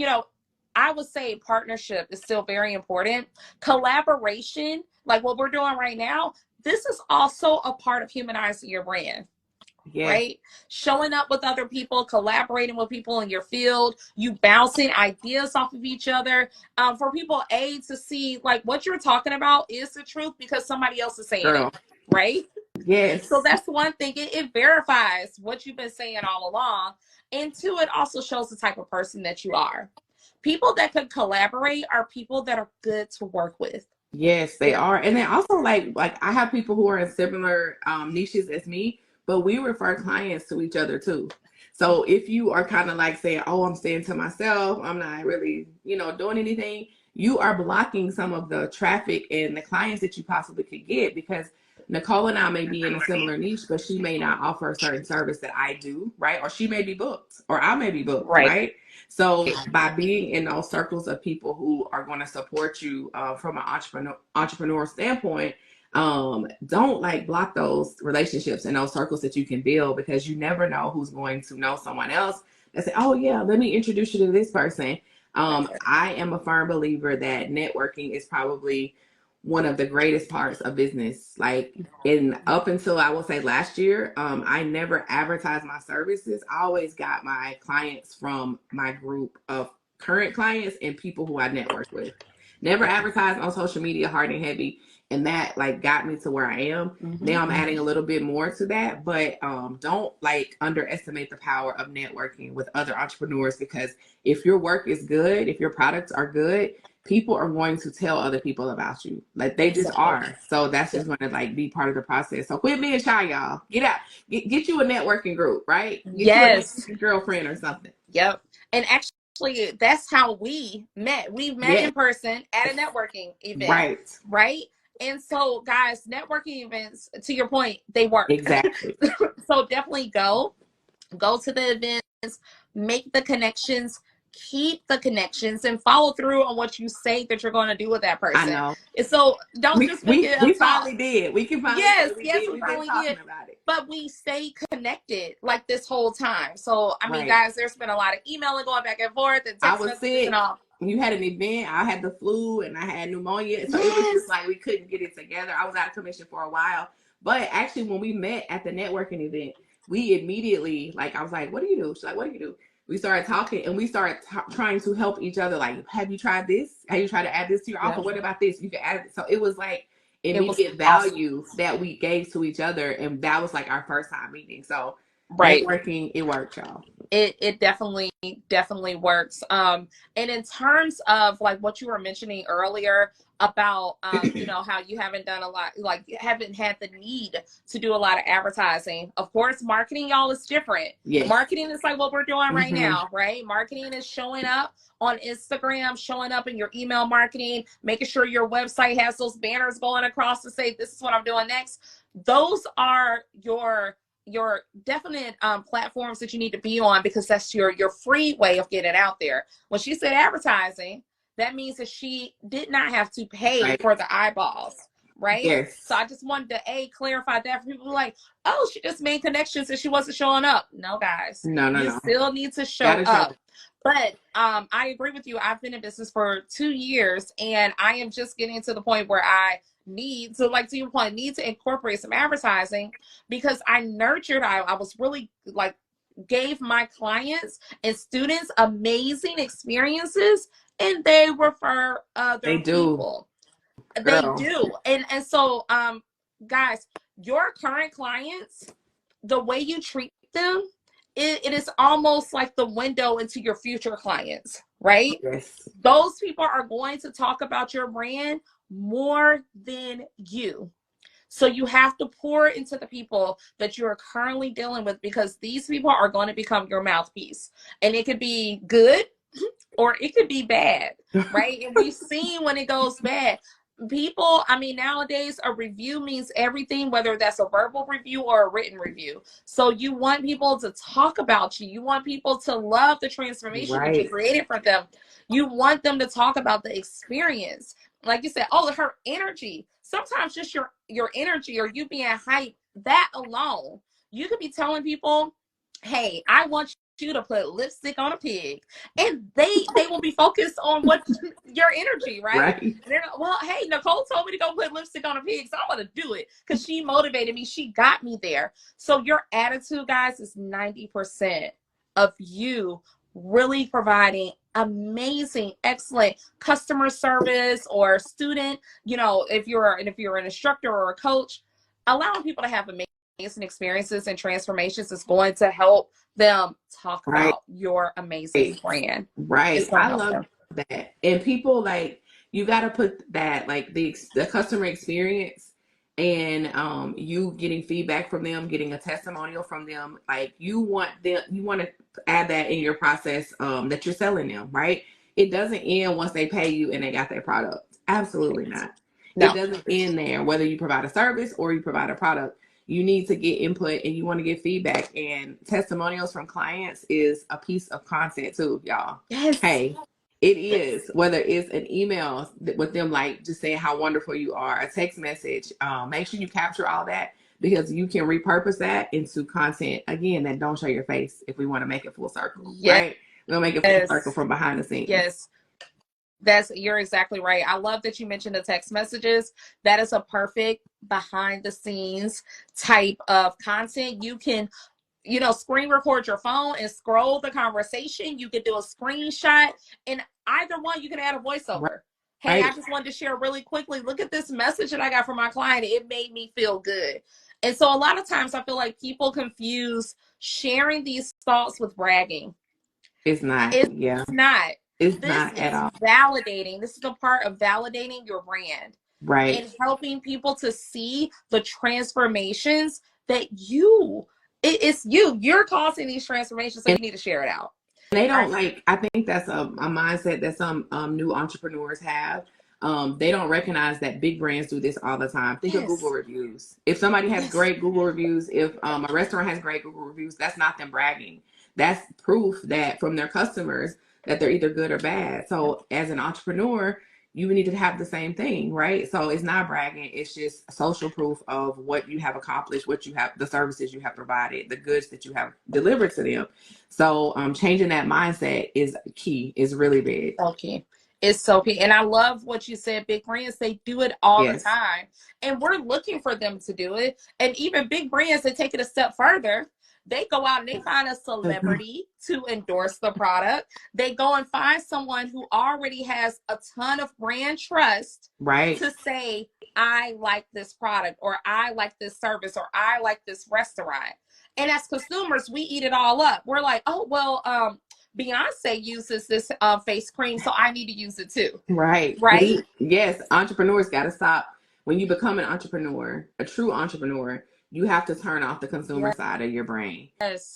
Speaker 1: I would say partnership is still very important. Collaboration, like what we're doing right now, this is also a part of humanizing your brand. Right? Showing up with other people, collaborating with people in your field, you bouncing ideas off of each other. For people to see like what you're talking about is the truth because somebody else is saying it, right? So
Speaker 2: Yes.
Speaker 1: that's one thing. It verifies what you've been saying all along. And two, it also shows the type of person that you are. People that could collaborate are people that are good to work with.
Speaker 2: Yes, they
Speaker 1: Period.
Speaker 2: are. And then also like I have people who are in similar niches as me, but we refer clients to each other too. So if you are kind of like saying, "Oh, I'm staying to myself, I'm not really, doing anything," you are blocking some of the traffic and the clients that you possibly could get because Nicole and I may be in a similar niche, but she may not offer a certain service that I do, right? Or she may be booked, or I may be booked,
Speaker 1: Right.
Speaker 2: right? So by being in those circles of people who are going to support you from an entrepreneur standpoint, don't like block those relationships and those circles that you can build because you never know who's going to know someone else and say, "Oh yeah, let me introduce you to this person." I am a firm believer that networking is probably one of the greatest parts of business. Like in up until I will say last year, I never advertised my services. I always got my clients from my group of current clients and people who I network with. Never advertised on social media hard and heavy. And that like got me to where I am. Now I'm adding a little bit more to that, but don't like underestimate the power of networking with other entrepreneurs because if your work is good, if your products are good, people are going to tell other people about you. Like they just are. So that's just going to like be part of the process. So quit being shy, y'all. Get out. Get you a networking group, right? Get you a
Speaker 1: Yes.
Speaker 2: girlfriend or something.
Speaker 1: Yep. And actually, that's how we met. We met
Speaker 2: Yeah.
Speaker 1: in person at a networking event,
Speaker 2: Right.
Speaker 1: right? And so, guys, networking events, to your point, they work.
Speaker 2: Exactly.
Speaker 1: So definitely go to the events, make the connections, keep the connections, and follow through on what you say that you're going to do with that
Speaker 2: I
Speaker 1: person.
Speaker 2: know.
Speaker 1: And so don't
Speaker 2: We
Speaker 1: just make
Speaker 2: we
Speaker 1: it a
Speaker 2: we
Speaker 1: talk.
Speaker 2: finally did. We can finally say
Speaker 1: Yes,
Speaker 2: we
Speaker 1: yes,
Speaker 2: did.
Speaker 1: we
Speaker 2: We've been
Speaker 1: finally
Speaker 2: talking
Speaker 1: did.
Speaker 2: about it.
Speaker 1: But we stay connected like this whole time. So, I mean,
Speaker 2: Right.
Speaker 1: guys, there's been a lot of emailing going back and forth and
Speaker 2: I
Speaker 1: text
Speaker 2: was
Speaker 1: messages and
Speaker 2: sick.
Speaker 1: all.
Speaker 2: You had an event. I had the flu and I had pneumonia. So it was
Speaker 1: Yes.
Speaker 2: just like we couldn't get it together. I was out of commission for a while. But actually, when we met at the networking event, we immediately, like, I was like, "What do you do?" She's like, "What do you do?" We started talking and we started trying to help each other. Like, have you tried this? Have you tried to add this to your offer?
Speaker 1: Yep.
Speaker 2: What about this? You can add it. So it was like
Speaker 1: It was
Speaker 2: immediate
Speaker 1: awesome.
Speaker 2: value that we gave to each other. And that was like our first time meeting. So
Speaker 1: Right.
Speaker 2: networking, it worked, y'all.
Speaker 1: It definitely works. And in terms of like what you were mentioning earlier about how you haven't done a lot, like you haven't had the need to do a lot of advertising. Of course, marketing, y'all, is different.
Speaker 2: Yes.
Speaker 1: Marketing is like what we're doing right now, right? Marketing is showing up on Instagram, showing up in your email marketing, making sure your website has those banners going across to say this is what I'm doing next. Those are your definite platforms that you need to be on because that's your free way of getting out there. When she said advertising, that means that she did not have to pay for the eyeballs, right?
Speaker 2: Yes.
Speaker 1: So I just wanted to clarify that for people like, oh, she just made connections and she wasn't showing up. No, guys, you still need to show up. But I agree with you. I've been in business for 2 years and I am just getting to the point where I need to, like to your point, need to incorporate some advertising because I nurtured, I was really like gave my clients and students amazing experiences and they refer other people. They do. And so guys, your current clients, the way you treat them, it is almost like the window into your future clients, right?
Speaker 2: Yes.
Speaker 1: Those people are going to talk about your brand more than you. So you have to pour into the people that you are currently dealing with because these people are going to become your mouthpiece. And it could be good or it could be bad, right? And we've seen when it goes bad. People, I mean, nowadays a review means everything, whether that's a verbal review or a written review. So you want people to talk about you. You want people to love the transformation that you created for them. You want them to talk about the experience. Like you said, oh, her energy. Sometimes just your energy or you being hyped, that alone, you could be telling people, hey, I want you to put lipstick on a pig, and they will be focused on what your energy, right? They're like, well, hey, Nicole told me to go put lipstick on a pig, so I'm gonna do it because she motivated me, she got me there. So your attitude, guys, is 90% of you really providing amazing, excellent customer service or student, if you're an instructor or a coach, allowing people to have amazing experiences and transformations is going to help them talk
Speaker 2: Right.
Speaker 1: about your amazing brand.
Speaker 2: Right.
Speaker 1: It's going to
Speaker 2: I
Speaker 1: help
Speaker 2: love
Speaker 1: them.
Speaker 2: that. And people, like, you got to put that, like, the customer experience, and you getting feedback from them, getting a testimonial from them. Like, you want to add that in your process, that you're selling them, right? It doesn't end once they pay you and they got their product. Absolutely not. It
Speaker 1: No.
Speaker 2: doesn't end there, whether you provide a service or you provide a product. You need to get input and you want to get feedback, and testimonials from clients is a piece of content too, y'all.
Speaker 1: Yes.
Speaker 2: Hey, it is, whether it's an email with them, like, just saying how wonderful you are, a text message. Make sure you capture all that, because you can repurpose that into content, again, that don't show your face, if we want to make it full circle.
Speaker 1: Yes.
Speaker 2: Right? We'll make it full circle from behind the scenes.
Speaker 1: Yes. You're exactly right. I love that you mentioned the text messages. That is a perfect behind the scenes type of content. You can, screen record your phone and scroll the conversation. You could do a screenshot, and either one, you can add a voiceover.
Speaker 2: Right.
Speaker 1: Hey, I just wanted to share really quickly. Look at this message that I got from my client. It made me feel good. And so a lot of times I feel like people confuse sharing these thoughts with bragging.
Speaker 2: It's not.
Speaker 1: It's not.
Speaker 2: It's
Speaker 1: This
Speaker 2: not at
Speaker 1: is
Speaker 2: all.
Speaker 1: validating. This is a part of validating your brand.
Speaker 2: Right.
Speaker 1: And helping people to see the transformations that you're causing these transformations, so you need to share it out.
Speaker 2: They don't, like, I think that's a mindset that some new entrepreneurs have. They don't recognize that big brands do this all the time. Think of Google reviews. If somebody has great Google reviews, if a restaurant has great Google reviews, that's not them bragging. That's proof that from their customers that they're either good or bad. So as an entrepreneur, you need to have the same thing, right? So it's not bragging. It's just social proof of what you have accomplished, what you have, the services you have provided, the goods that you have delivered to them. So changing that mindset is key, is really big.
Speaker 1: Okay. It's so key. And I love what you said. Big brands, they do it all the time. And we're looking for them to do it. And even big brands, they take it a step further. They go out and they find a celebrity to endorse the product. They go and find someone who already has a ton of brand trust,
Speaker 2: right,
Speaker 1: to say, I like this product, or I like this service, or I like this restaurant. And as consumers, we eat it all up. We're like, oh, well, Beyonce uses this face cream, so I need to use it too.
Speaker 2: Right. Yes, entrepreneurs got to stop. When you become an entrepreneur, a true entrepreneur, you have to turn off the consumer side of your brain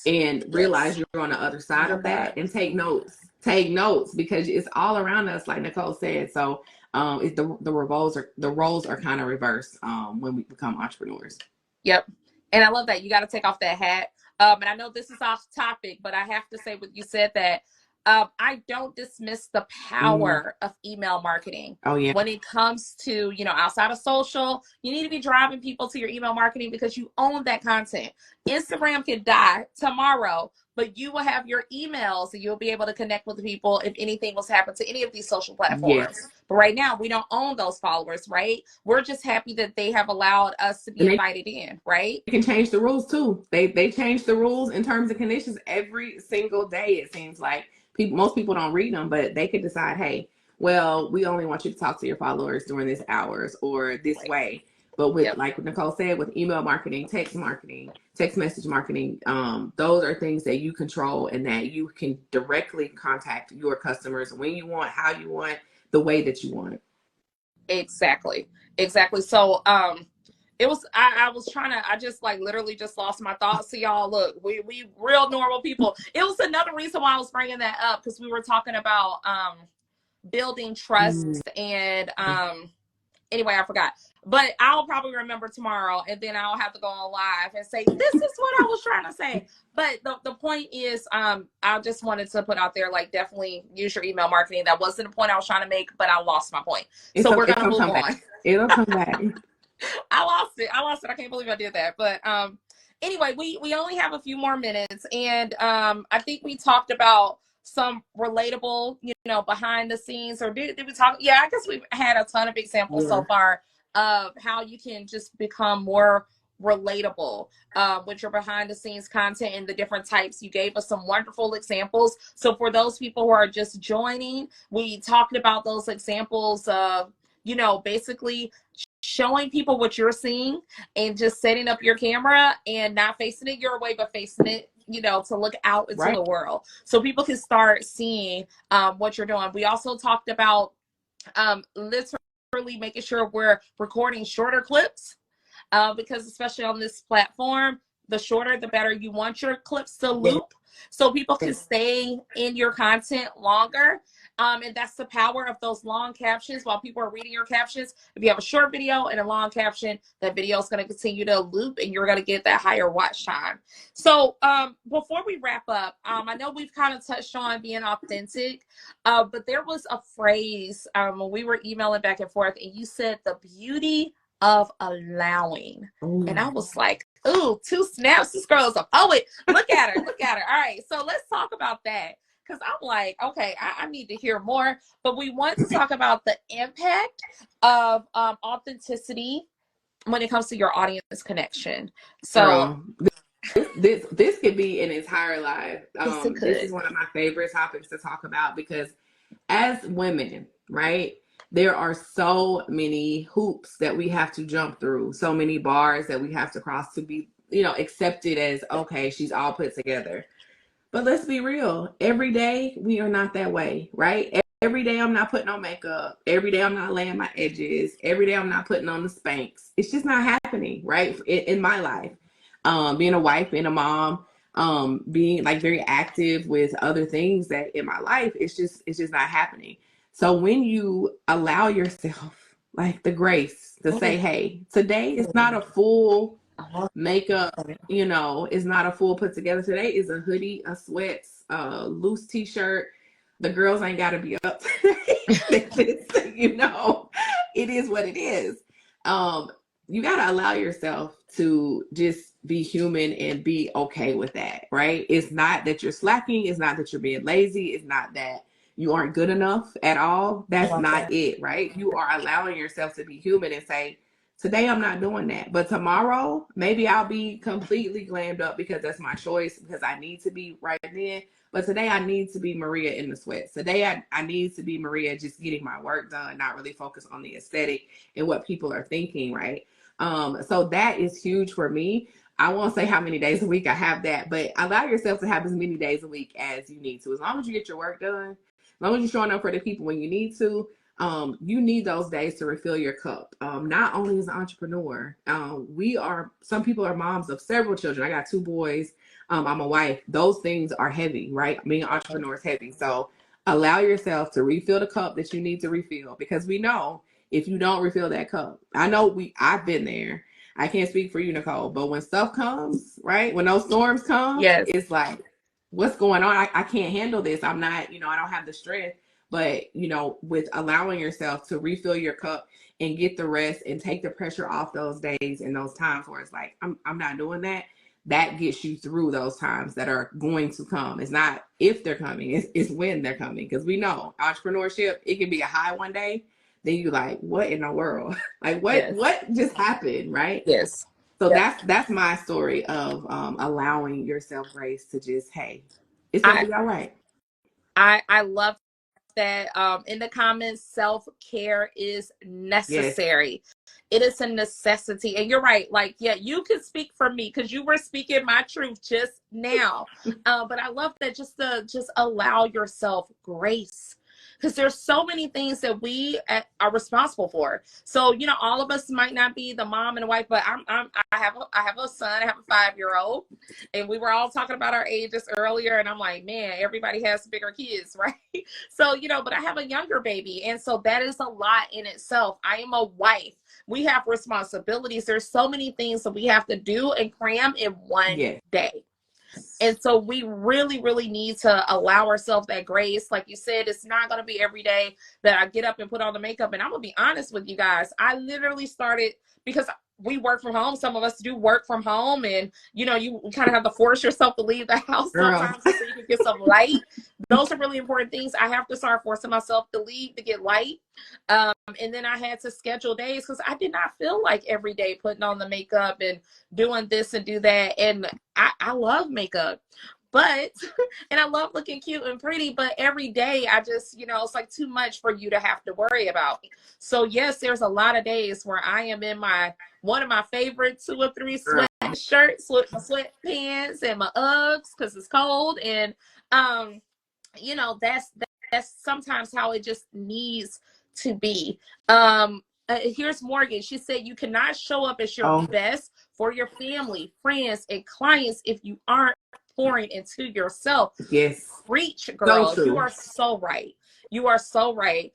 Speaker 2: and realize you're on the other side of that, and take notes. Take notes, because it's all around us, like Nicole said. So it's the roles are kind of reversed when we become entrepreneurs.
Speaker 1: Yep. And I love that. You got to take off that hat. And I know this is off topic, but I have to say what you said, that I don't dismiss the power of email marketing.
Speaker 2: Oh, yeah.
Speaker 1: When it comes to, outside of social, you need to be driving people to your email marketing, because you own that content. Instagram can die tomorrow, but you will have your emails and you'll be able to connect with people if anything was to happen to any of these social platforms. But right now, we don't own those followers, right? We're just happy that they have allowed us to be invited in, right?
Speaker 2: They can change the rules too. They change the rules and terms and conditions every single day, it seems like. Most people don't read them, but they could decide, hey, well, we only want you to talk to your followers during this hours or this way. But with, like Nicole said, with email marketing, text message marketing, those are things that you control, and that you can directly contact your customers when you want, how you want, the way that you want it.
Speaker 1: Exactly. So it was, I was trying to, I just literally just lost my thoughts. So y'all, look, we real normal people. It was another reason why I was bringing that up, because we were talking about building trust and anyway, I forgot. But I'll probably remember tomorrow, and then I'll have to go on live and say, this is what I was trying to say. But the point is, I just wanted to put out there, definitely use your email marketing. That wasn't the point I was trying to make, but I lost my point. So we're going to move on.
Speaker 2: It'll come back.
Speaker 1: I lost it. I can't believe I did that. But anyway, we only have a few more minutes. And I think we talked about some relatable, behind the scenes, or did we talk? Yeah, I guess we've had a ton of examples so far of how you can just become more relatable with your behind the scenes content and the different types. You gave us some wonderful examples. So for those people who are just joining, we talked about those examples of, basically showing people what you're seeing and just setting up your camera and not facing it your way, but facing it, you know, to look out into
Speaker 2: Right.
Speaker 1: the world so people can start seeing what you're doing. We also talked about literally making sure we're recording shorter clips because especially on this platform, the shorter, the better. You want your clips to loop so people can stay in your content longer. And that's the power of those long captions while people are reading your captions. If you have a short video and a long caption, that video is going to continue to loop and you're going to get that higher watch time. So before we wrap up, I know we've kind of touched on being authentic, but there was a phrase when we were emailing back and forth, and you said the beauty of allowing.
Speaker 2: Ooh.
Speaker 1: And I was like, ooh, 2 snaps. This girl is a poet. Look at her. Look at her. All right. So let's talk about that. Because I'm like, okay, I need to hear more. But we want to talk about the impact of authenticity when it comes to your audience connection. So
Speaker 2: Girl, this could be an entire live.
Speaker 1: yes, it
Speaker 2: This
Speaker 1: could.
Speaker 2: is one of my favorite topics to talk about because as women, right, there are so many hoops that we have to jump through, so many bars that we have to cross to be, you know, accepted as, okay, she's all put together. But let's be real. Every day we are not that way, right? Every day I'm not putting on makeup. Every day I'm not laying my edges. Every day I'm not putting on the Spanx. It's just not happening, right? In my life, being a wife, being a mom, being like very active with other things that in my life, it's just not happening. So when you allow yourself like the grace to say, hey, today is not a full makeup, you know, is not a full put together. Today is a hoodie, a sweats, a loose t-shirt. The girls ain't got to be up today. You know, it is what it is. You got to allow yourself to just be human and be okay with that, right? It's not that you're slacking. It's not that you're being lazy. It's not that you aren't good enough at all. That's not it, right? You are allowing yourself to be human and say, today I'm not doing that. But tomorrow, maybe I'll be completely glammed up because that's my choice, because I need to be right then. But today I need to be Maria in the sweats. Today I need to be Maria just getting my work done, not really focus on the aesthetic and what people are thinking, right? So that is huge for me. I won't say how many days a week I have that, but allow yourself to have as many days a week as you need to. As long as you get your work done, as long as you're showing up for the people when you need to, you need those days to refill your cup. Not only as an entrepreneur, some people are moms of several children. I got 2 boys. I'm a wife. Those things are heavy, right? Being an entrepreneur is heavy. So allow yourself to refill the cup that you need to refill, because we know if you don't refill that cup, I've been there. I can't speak for you, Nicole, but when stuff comes, right? When those storms come,
Speaker 1: Yes.
Speaker 2: it's like, what's going on? I can't handle this. I'm not, I don't have the strength. But, with allowing yourself to refill your cup and get the rest and take the pressure off those days and those times where it's like, I'm not doing that. That gets you through those times that are going to come. It's not if they're coming, it's when they're coming. Because we know entrepreneurship, it can be a high one day. Then you like, what in the world? Like what just happened, right?
Speaker 1: Yes.
Speaker 2: So that's my story of allowing yourself grace to just, hey, it's gonna be all right.
Speaker 1: I love that. In the comments, self-care is necessary. Yes. It is a necessity. And you're right. Like, yeah, you can speak for me because you were speaking my truth just now. But I love that, just allow yourself grace. Because there's so many things that we are responsible for. So, all of us might not be the mom and the wife, but I have a son, I have a 5-year-old, and we were all talking about our ages earlier. And I'm like, man, everybody has bigger kids, right? So, but I have a younger baby. And so that is a lot in itself. I am a wife. We have responsibilities. There's so many things that we have to do and cram in one day. And so we really, really need to allow ourselves that grace. Like you said, it's not going to be every day that I get up and put on the makeup. And I'm going to be honest with you guys. I literally started because we work from home. Some of us do work from home, and you kind of have to force yourself to leave the house sometimes so you can get some light. Those are really important things. I have to start forcing myself to leave to get light. And then I had to schedule days because I did not feel like every day putting on the makeup and doing this and do that. And I love makeup, but, and I love looking cute and pretty, but every day I just, it's like too much for you to have to worry about. So yes, there's a lot of days where I am in one of my favorite 2 or 3 sweatshirts with my sweatpants and my Uggs because it's cold. And, that's sometimes how it just needs to be. Here's Morgan. She said, you cannot show up as your best for your family, friends, and clients if you aren't pouring into yourself.
Speaker 2: Yes.
Speaker 1: Preach, girl.
Speaker 2: So
Speaker 1: you are so right. You are so right.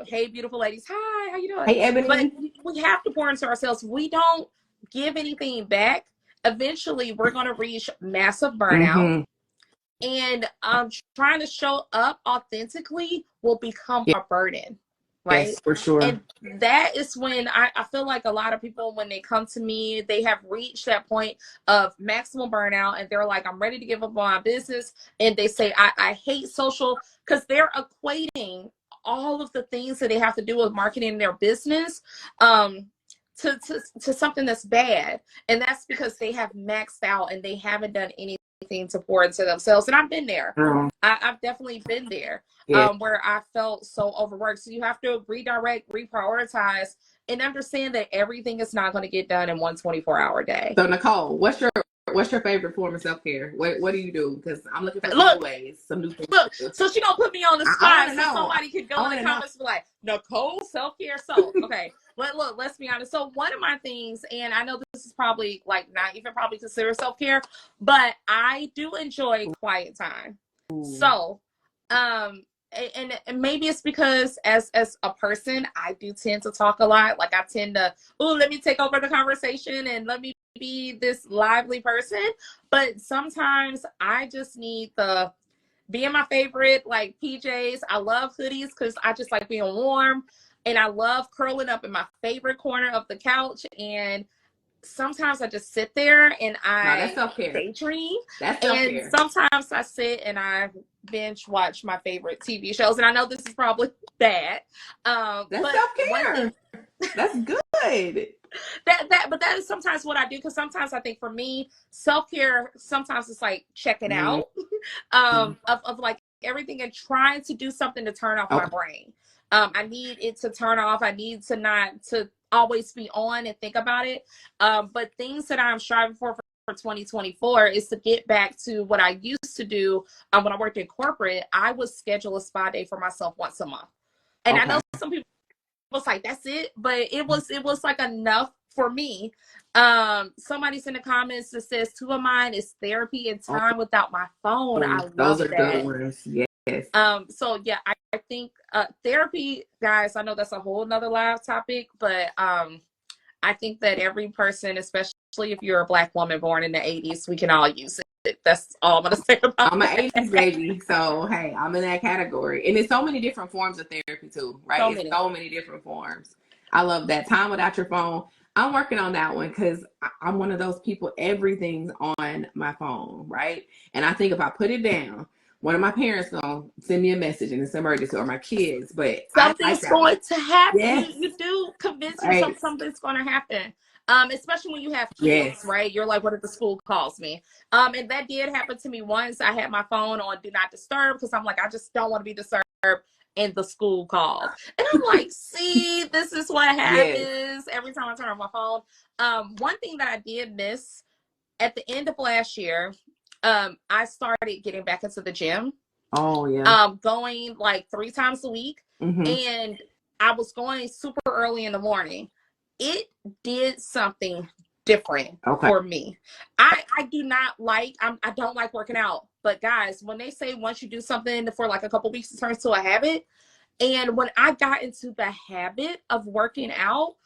Speaker 1: Hey, beautiful ladies. Hi, how you doing?
Speaker 2: Hey, Ebony.
Speaker 1: But we have to pour into ourselves. We don't give anything back. Eventually, we're going to reach massive burnout. And trying to show up authentically will become a burden. Right?
Speaker 2: Yes, for sure.
Speaker 1: And that is when I feel like a lot of people, when they come to me, they have reached that point of maximum burnout and they're like, I'm ready to give up on my business. And they say, I hate social, because they're equating all of the things that they have to do with marketing their business to something that's bad. And that's because they have maxed out and they haven't done anything to pour into themselves. And I've been there. I've definitely been there. Where I felt so overworked. So you have to redirect, reprioritize, and understand that everything is not going to get done in one 24-hour day.
Speaker 2: So Nicole, what's your favorite form of self-care? What do you do? Because I'm looking for some new ways, some new things.
Speaker 1: Look, so she gonna put me on the spot so somebody could go in the comments and be like, Nicole, self-care, okay. But look, let's be honest. So one of my things, and I know this is probably like not even probably considered self-care, but I do enjoy quiet time. So, and maybe it's because as a person, I do tend to talk a lot. Like I tend to, let me take over the conversation and let me be this lively person. But sometimes I just need to be in my favorite like PJs. I love hoodies because I just like being warm. And I love curling up in my favorite corner of the couch. And sometimes I just sit there and I daydream.
Speaker 2: That's self-care.
Speaker 1: And sometimes I sit and I binge watch my favorite TV shows. And I know this is probably bad.
Speaker 2: That's self-care. That's good.
Speaker 1: But that is sometimes what I do, because sometimes I think for me, self-care, sometimes it's like checking out of like everything and trying to do something to turn off my brain. I need it to turn off. I need to not to always be on and think about it. But things that I'm striving for 2024 is to get back to what I used to do when I worked in corporate. I would schedule a spa day for myself once a month. And I know some people was like, that's it, but it was like enough for me. Somebody's in the comments that says 2 of mine is therapy and time without my phone. I love
Speaker 2: those are
Speaker 1: that.
Speaker 2: Good ones. Yes.
Speaker 1: So yeah, I think therapy, guys, I know that's a whole nother live topic, but I think that every person, especially if you're a Black woman born in the 80s, we can all use it. That's all I'm gonna say about
Speaker 2: I'm an 80s baby, so hey, I'm in that category. And there's so many different forms of therapy too, right? So many different forms. I love that. Time without your phone. I'm working on that one because I'm one of those people, everything's on my phone, right? And I think if I put it down, one of my parents gonna send me a message and it's emergency, or my kids, but
Speaker 1: something's going to happen.
Speaker 2: Yes.
Speaker 1: You do convince yourself something's going to happen. Especially when you have kids, right? You're like, what if the school calls me? And that did happen to me once. I had my phone on do not disturb because I'm like, I just don't want to be disturbed. And the school called. And I'm like, see, this is what happens every time I turn on my phone. One thing that I did miss at the end of last year, I started getting back into the gym. Going like 3 times a week. And I was going super early in the morning. It did something different for me. I do not like, I don't like working out. But guys, when they say once you do something for like a couple weeks, it turns to a habit. And when I got into the habit of working out,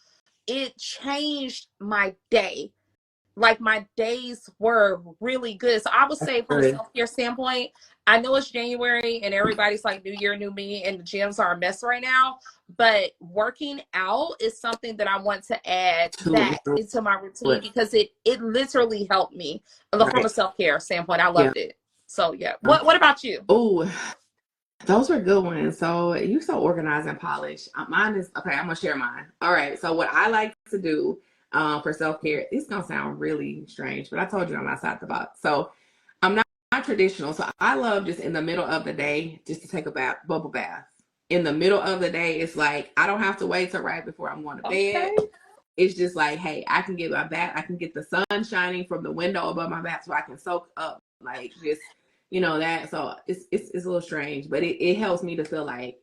Speaker 1: it changed my day. Like my days were really good. So I would say from a self-care standpoint, I know it's January and everybody's like new year, new me, and the gyms are a mess right now. But working out is something that I want to add back into my routine because it literally helped me from a self-care standpoint. I loved it. So yeah. What about you?
Speaker 2: Oh, those were good ones. So you so organized and polished. Mine is okay. I'm gonna share mine. All right. So what I like to do for self-care, it's gonna sound really strange, but I told you I'm outside the box. So I'm not traditional. So I love just in the middle of the day just to take a bath, bubble bath. In the middle of the day, it's like I don't have to wait till right before I'm going to bed.
Speaker 1: Okay.
Speaker 2: It's just like, hey, I can get my bath, I can get the sun shining from the window above my bath so I can soak up like just, that. So it's a little strange, but it helps me to feel like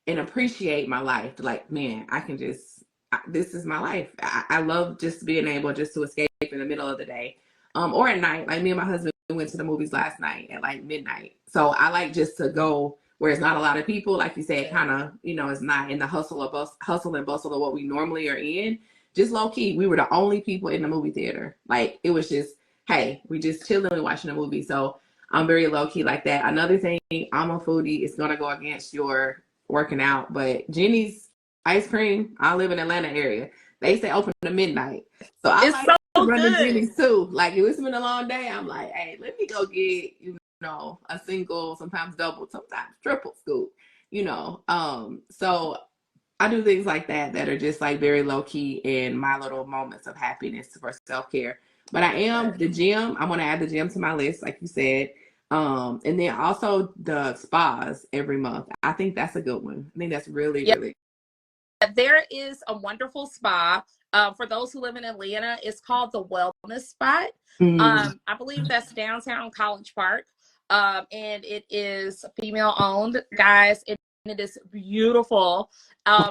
Speaker 2: and appreciate my life. Like, man, I can just this is my life. I love just being able just to escape in the middle of the day. Or at night. Like me and my husband went to the movies last night at like midnight. So I like just to go where it's not a lot of people, like you said, kind of, it's not in the hustle and bustle of what we normally are in. Just low key, we were the only people in the movie theater. Like it was just, hey, we just chilling and watching a movie. So I'm very low key like that. Another thing, I'm a foodie. It's gonna go against your working out, but Jenny's ice cream. I live in Atlanta area. They stay open to midnight, so I
Speaker 1: It's
Speaker 2: like
Speaker 1: so
Speaker 2: running
Speaker 1: good.
Speaker 2: Jenny's too. Like if it's been a long day, I'm like, hey, let me go get a single, sometimes double, sometimes triple scoop. So I do things like that are just like very low key and my little moments of happiness for self-care. But I am the gym. I want to add the gym to my list, like you said. And then also the spas every month. I think that's a good one. I think that's really,
Speaker 1: Yeah,
Speaker 2: really.
Speaker 1: there is a wonderful spa. For those who live in Atlanta, it's called the Wellness Spot. I believe that's downtown College Park. And it is female owned, guys. It is beautiful.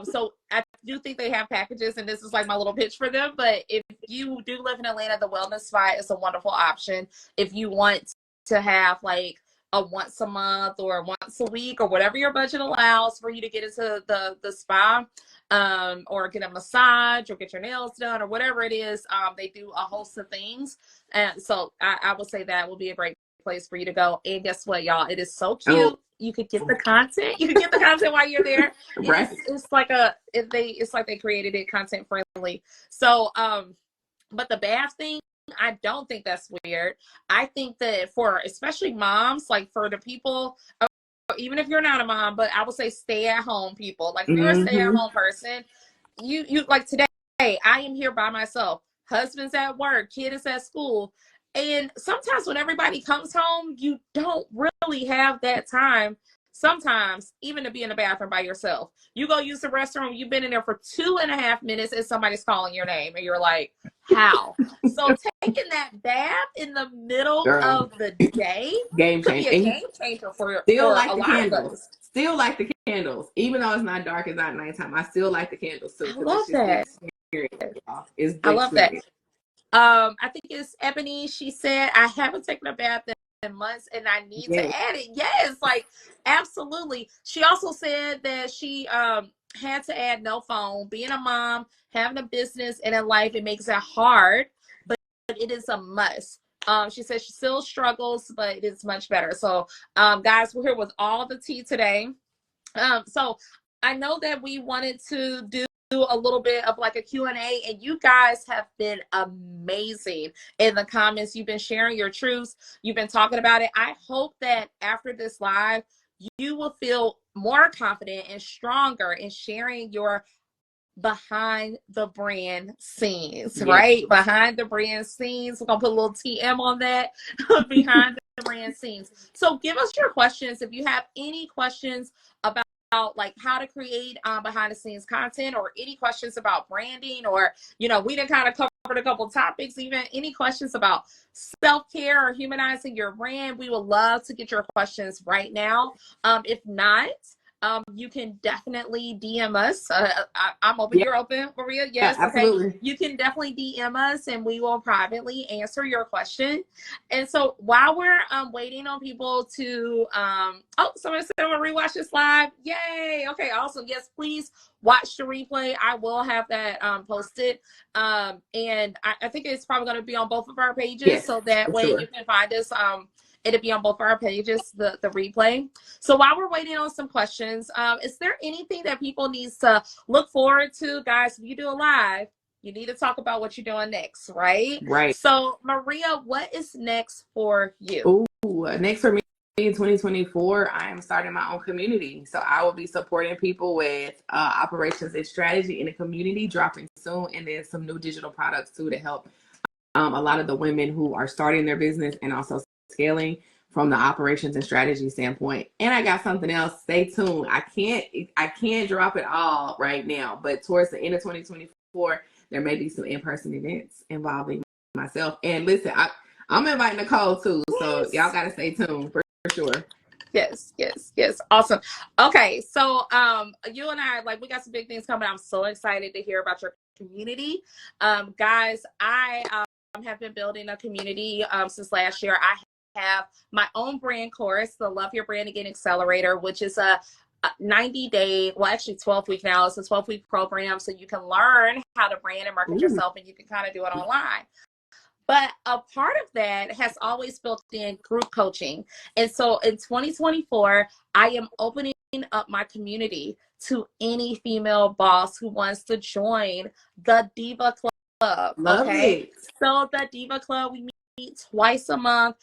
Speaker 1: So I do think they have packages, and this is like my little pitch for them. But if you do live in Atlanta, the Wellness Spot is a wonderful option. If you want to have like a once a month or once a week or whatever your budget allows for you to get into the spa, or get a massage or get your nails done or whatever it is. They do a host of things. And so I would say that will be a great place for you to go. And guess what, y'all? It is so cute.
Speaker 2: Oh,
Speaker 1: You could get the content. You can get the content while you're there.
Speaker 2: right.
Speaker 1: It's like they created it content friendly. So, but the bath thing, I don't think that's weird. I think that for especially moms, like for the people, even if you're not a mom, but I would say stay at home people. Like if you're a stay at home person, you like today, I am here by myself. Husband's at work, kid is at school. And sometimes when everybody comes home, you don't really have that time. Sometimes even to be in the bathroom by yourself. You go use the restroom, you've been in there for 2.5 minutes and somebody's calling your name and you're like, how? So taking that bath in the middle
Speaker 2: Girl,
Speaker 1: of the day
Speaker 2: game
Speaker 1: could be
Speaker 2: changer.
Speaker 1: a
Speaker 2: And
Speaker 1: game changer for
Speaker 2: still like
Speaker 1: a
Speaker 2: the
Speaker 1: lot of
Speaker 2: candles.
Speaker 1: us.
Speaker 2: Still like the candles. Even though it's not dark, it's not nighttime. I still like the candles too
Speaker 1: I
Speaker 2: because
Speaker 1: love
Speaker 2: it's just the
Speaker 1: that.
Speaker 2: experience. Y'all. It's the
Speaker 1: I love that.
Speaker 2: experience.
Speaker 1: I think it's Ebony. She said, I haven't taken a bath in months and I need to
Speaker 2: Yes.
Speaker 1: add it. Yes, like absolutely. She also said that she had to add no phone. Being a mom, having a business and in life, it makes it hard, but it is a must. She said she still struggles, but it is much better. So guys, we're here with all the tea today. So I know that we wanted to do a little bit of like a Q&A, and you guys have been amazing in the comments. You've been sharing your truths. You've been talking about it. I hope that after this live, you will feel more confident and stronger in sharing your behind the brand scenes,
Speaker 2: Yes.
Speaker 1: right? Behind the brand scenes. We're going to put a little TM on that. Behind the brand scenes. So give us your questions. If you have any questions about like how to create behind the scenes content, or any questions about branding, or we done kind of covered a couple topics, even any questions about self-care or humanizing your brand, we would love to get your questions right now. If not, you can definitely DM us. I'm open.
Speaker 2: Yeah.
Speaker 1: You're open, Maria?
Speaker 2: Yeah,
Speaker 1: Yes. Okay.
Speaker 2: absolutely.
Speaker 1: You can definitely DM us and we will privately answer your question. And so while we're waiting on people to, somebody said I'm going to rewatch this live. Yay. Okay, awesome. Yes, please watch the replay. I will have that posted. And I think it's probably going to be on both of our pages.
Speaker 2: Yes,
Speaker 1: so that way
Speaker 2: sure.
Speaker 1: you can find us. It'll be on both of our pages, the replay. So while we're waiting on some questions, is there anything that people need to look forward to? Guys, if you do a live, you need to talk about what you're doing next, right?
Speaker 2: Right.
Speaker 1: So Maria, what is next for you?
Speaker 2: Ooh, next for me in 2024, I am starting my own community. So I will be supporting people with operations and strategy in the community, dropping soon, and then some new digital products too to help a lot of the women who are starting their business and also scaling. from the operations and strategy standpoint. And I got something else. Stay tuned. I can't drop it all right now, but towards the end of 2024, there may be some in-person events involving myself. And listen, I'm inviting Nicole too, so y'all gotta stay tuned for sure.
Speaker 1: Yes. Awesome. Okay, so you and I, like, we got some big things coming. I'm so excited to hear about your community. Guys, I have been building a community since last year. I have my own brand course, the Love Your Brand Again Accelerator, which is a 90-day, well, actually 12-week now. It's a 12-week program, so you can learn how to brand and market yourself, and you can kind of do it online. But a part of that has always built in group coaching. And so in 2024, I am opening up my community to any female boss who wants to join the Diva Club.
Speaker 2: Love it.
Speaker 1: So the Diva Club, we meet twice a month.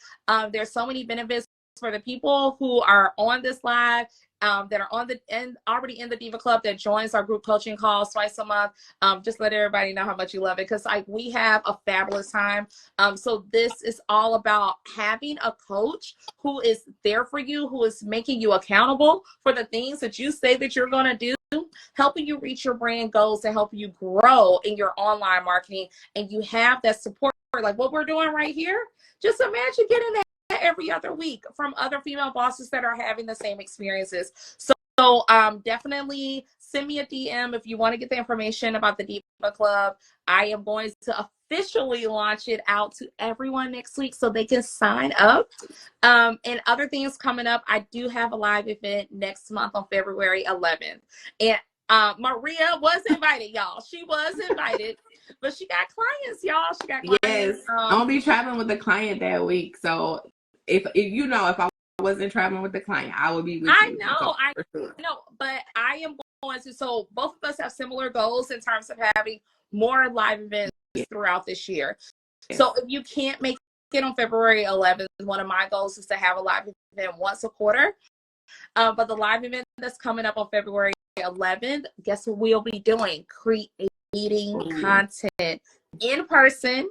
Speaker 1: There's so many benefits for the people who are on this live, that are on the and already in the Diva Club, that joins our group coaching calls twice a month. Just let everybody know how much you love it, because we have a fabulous time. So this is all about having a coach who is there for you, who is making you accountable for the things that you say that you're going to do, helping you reach your brand goals, and helping you grow in your online marketing. And you have that support, like what we're doing right here. Just imagine getting that every other week from other female bosses that are having the same experiences. So definitely send me a DM if you want to get the information about the Diva Club. I am going to officially launch it out to everyone next week so they can sign up. And other things coming up, I do have a live event next month on February 11th. And Maria was invited, y'all. She was invited. But she got clients, y'all. She got clients.
Speaker 2: Yes, I'll be traveling with the client that week. So if I wasn't traveling with the client, I would be with you.
Speaker 1: I know, but I am going to. So both of us have similar goals in terms of having more live events throughout this year. Yes. So if you can't make it on February 11th, one of my goals is to have a live event once a quarter. But the live event that's coming up on February 11th, guess what we'll be doing? Creating content in person,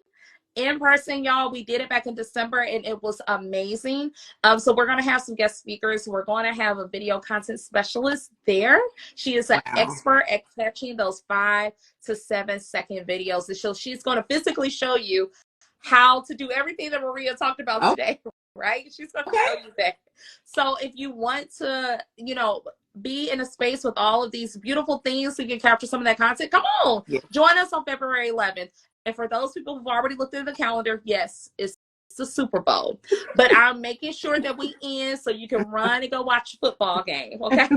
Speaker 1: y'all. We did it back in December and it was amazing. So we're going to have some guest speakers. We're going to have a video content specialist there. She is an expert at catching those 5 to 7 second videos. So she's going to physically show you how to do everything that Maria talked about today, right? She's going to show you that. So if you want to, be in a space with all of these beautiful things so you can capture some of that content, come on, join us on February 11th. And for those people who've already looked at the calendar, yes, it's the Super Bowl. But I'm making sure that we end so you can run and go watch a football game, okay?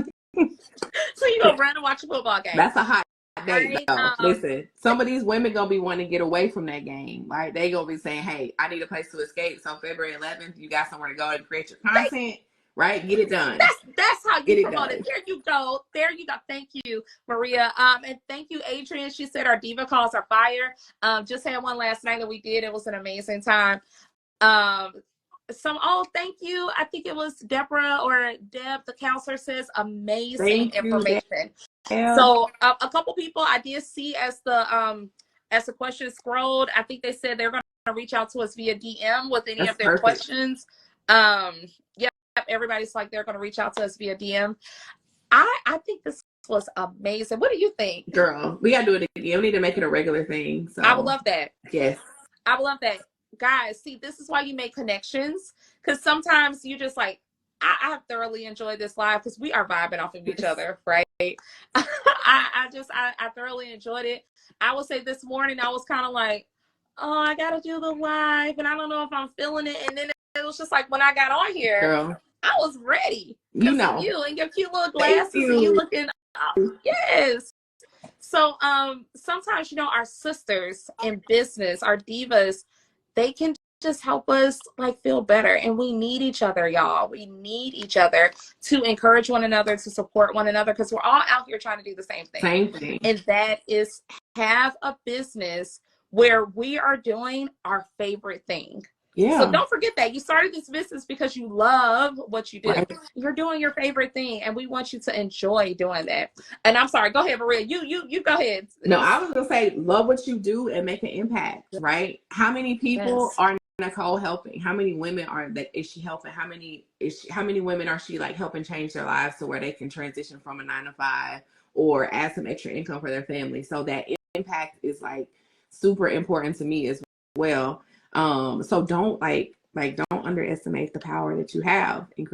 Speaker 1: So you go run and watch a football game.
Speaker 2: That's a hot date, though. Listen, some of these women going to be wanting to get away from that game, right? They going to be saying, hey, I need a place to escape. So February 11th, you got somewhere to go and create your content. Right, get it done.
Speaker 1: That's how you promote it. There you go. Thank you, Maria. And thank you, Adrian. She said our Diva calls are fire. Just had one last night that we did. It was an amazing time. Thank you. I think it was Deborah or Deb, the counselor, says amazing information. Yeah. So a couple people I did see as the question scrolled, I think they said they're going to reach out to us via DM with any of their questions. Everybody's like they're going to reach out to us via DM. I think this was amazing. What do you think?
Speaker 2: Girl, we got to do it again. We need to make it a regular thing. So
Speaker 1: I would love that.
Speaker 2: Yes.
Speaker 1: I would love that. Guys, see, this is why you make connections, because sometimes you just like, I thoroughly enjoyed this live because we are vibing off of each other, right? I thoroughly enjoyed it. I would say this morning I was kind of like, oh, I got to do the live and I don't know if I'm feeling it. And then it was just like when I got on here, girl, I was ready. You and your cute little glasses and you looking, yes. So sometimes, our sisters in business, our divas, they can just help us like feel better. And we need each other, y'all. We need each other to encourage one another, to support one another, because we're all out here trying to do the same thing. And that is have a business where we are doing our favorite thing. Yeah. So don't forget that you started this business because you love what you do. Right. You're doing your favorite thing, and we want you to enjoy doing that. And I'm sorry, go ahead, Maria. You go ahead.
Speaker 2: No, I was gonna say love what you do and make an impact. Right? How many people are Nicole helping? How many women is she helping? How many women are she like helping change their lives to where they can transition from a 9 to 5 or add some extra income for their family? So that impact is like super important to me as well. So don't don't underestimate the power that you have in creating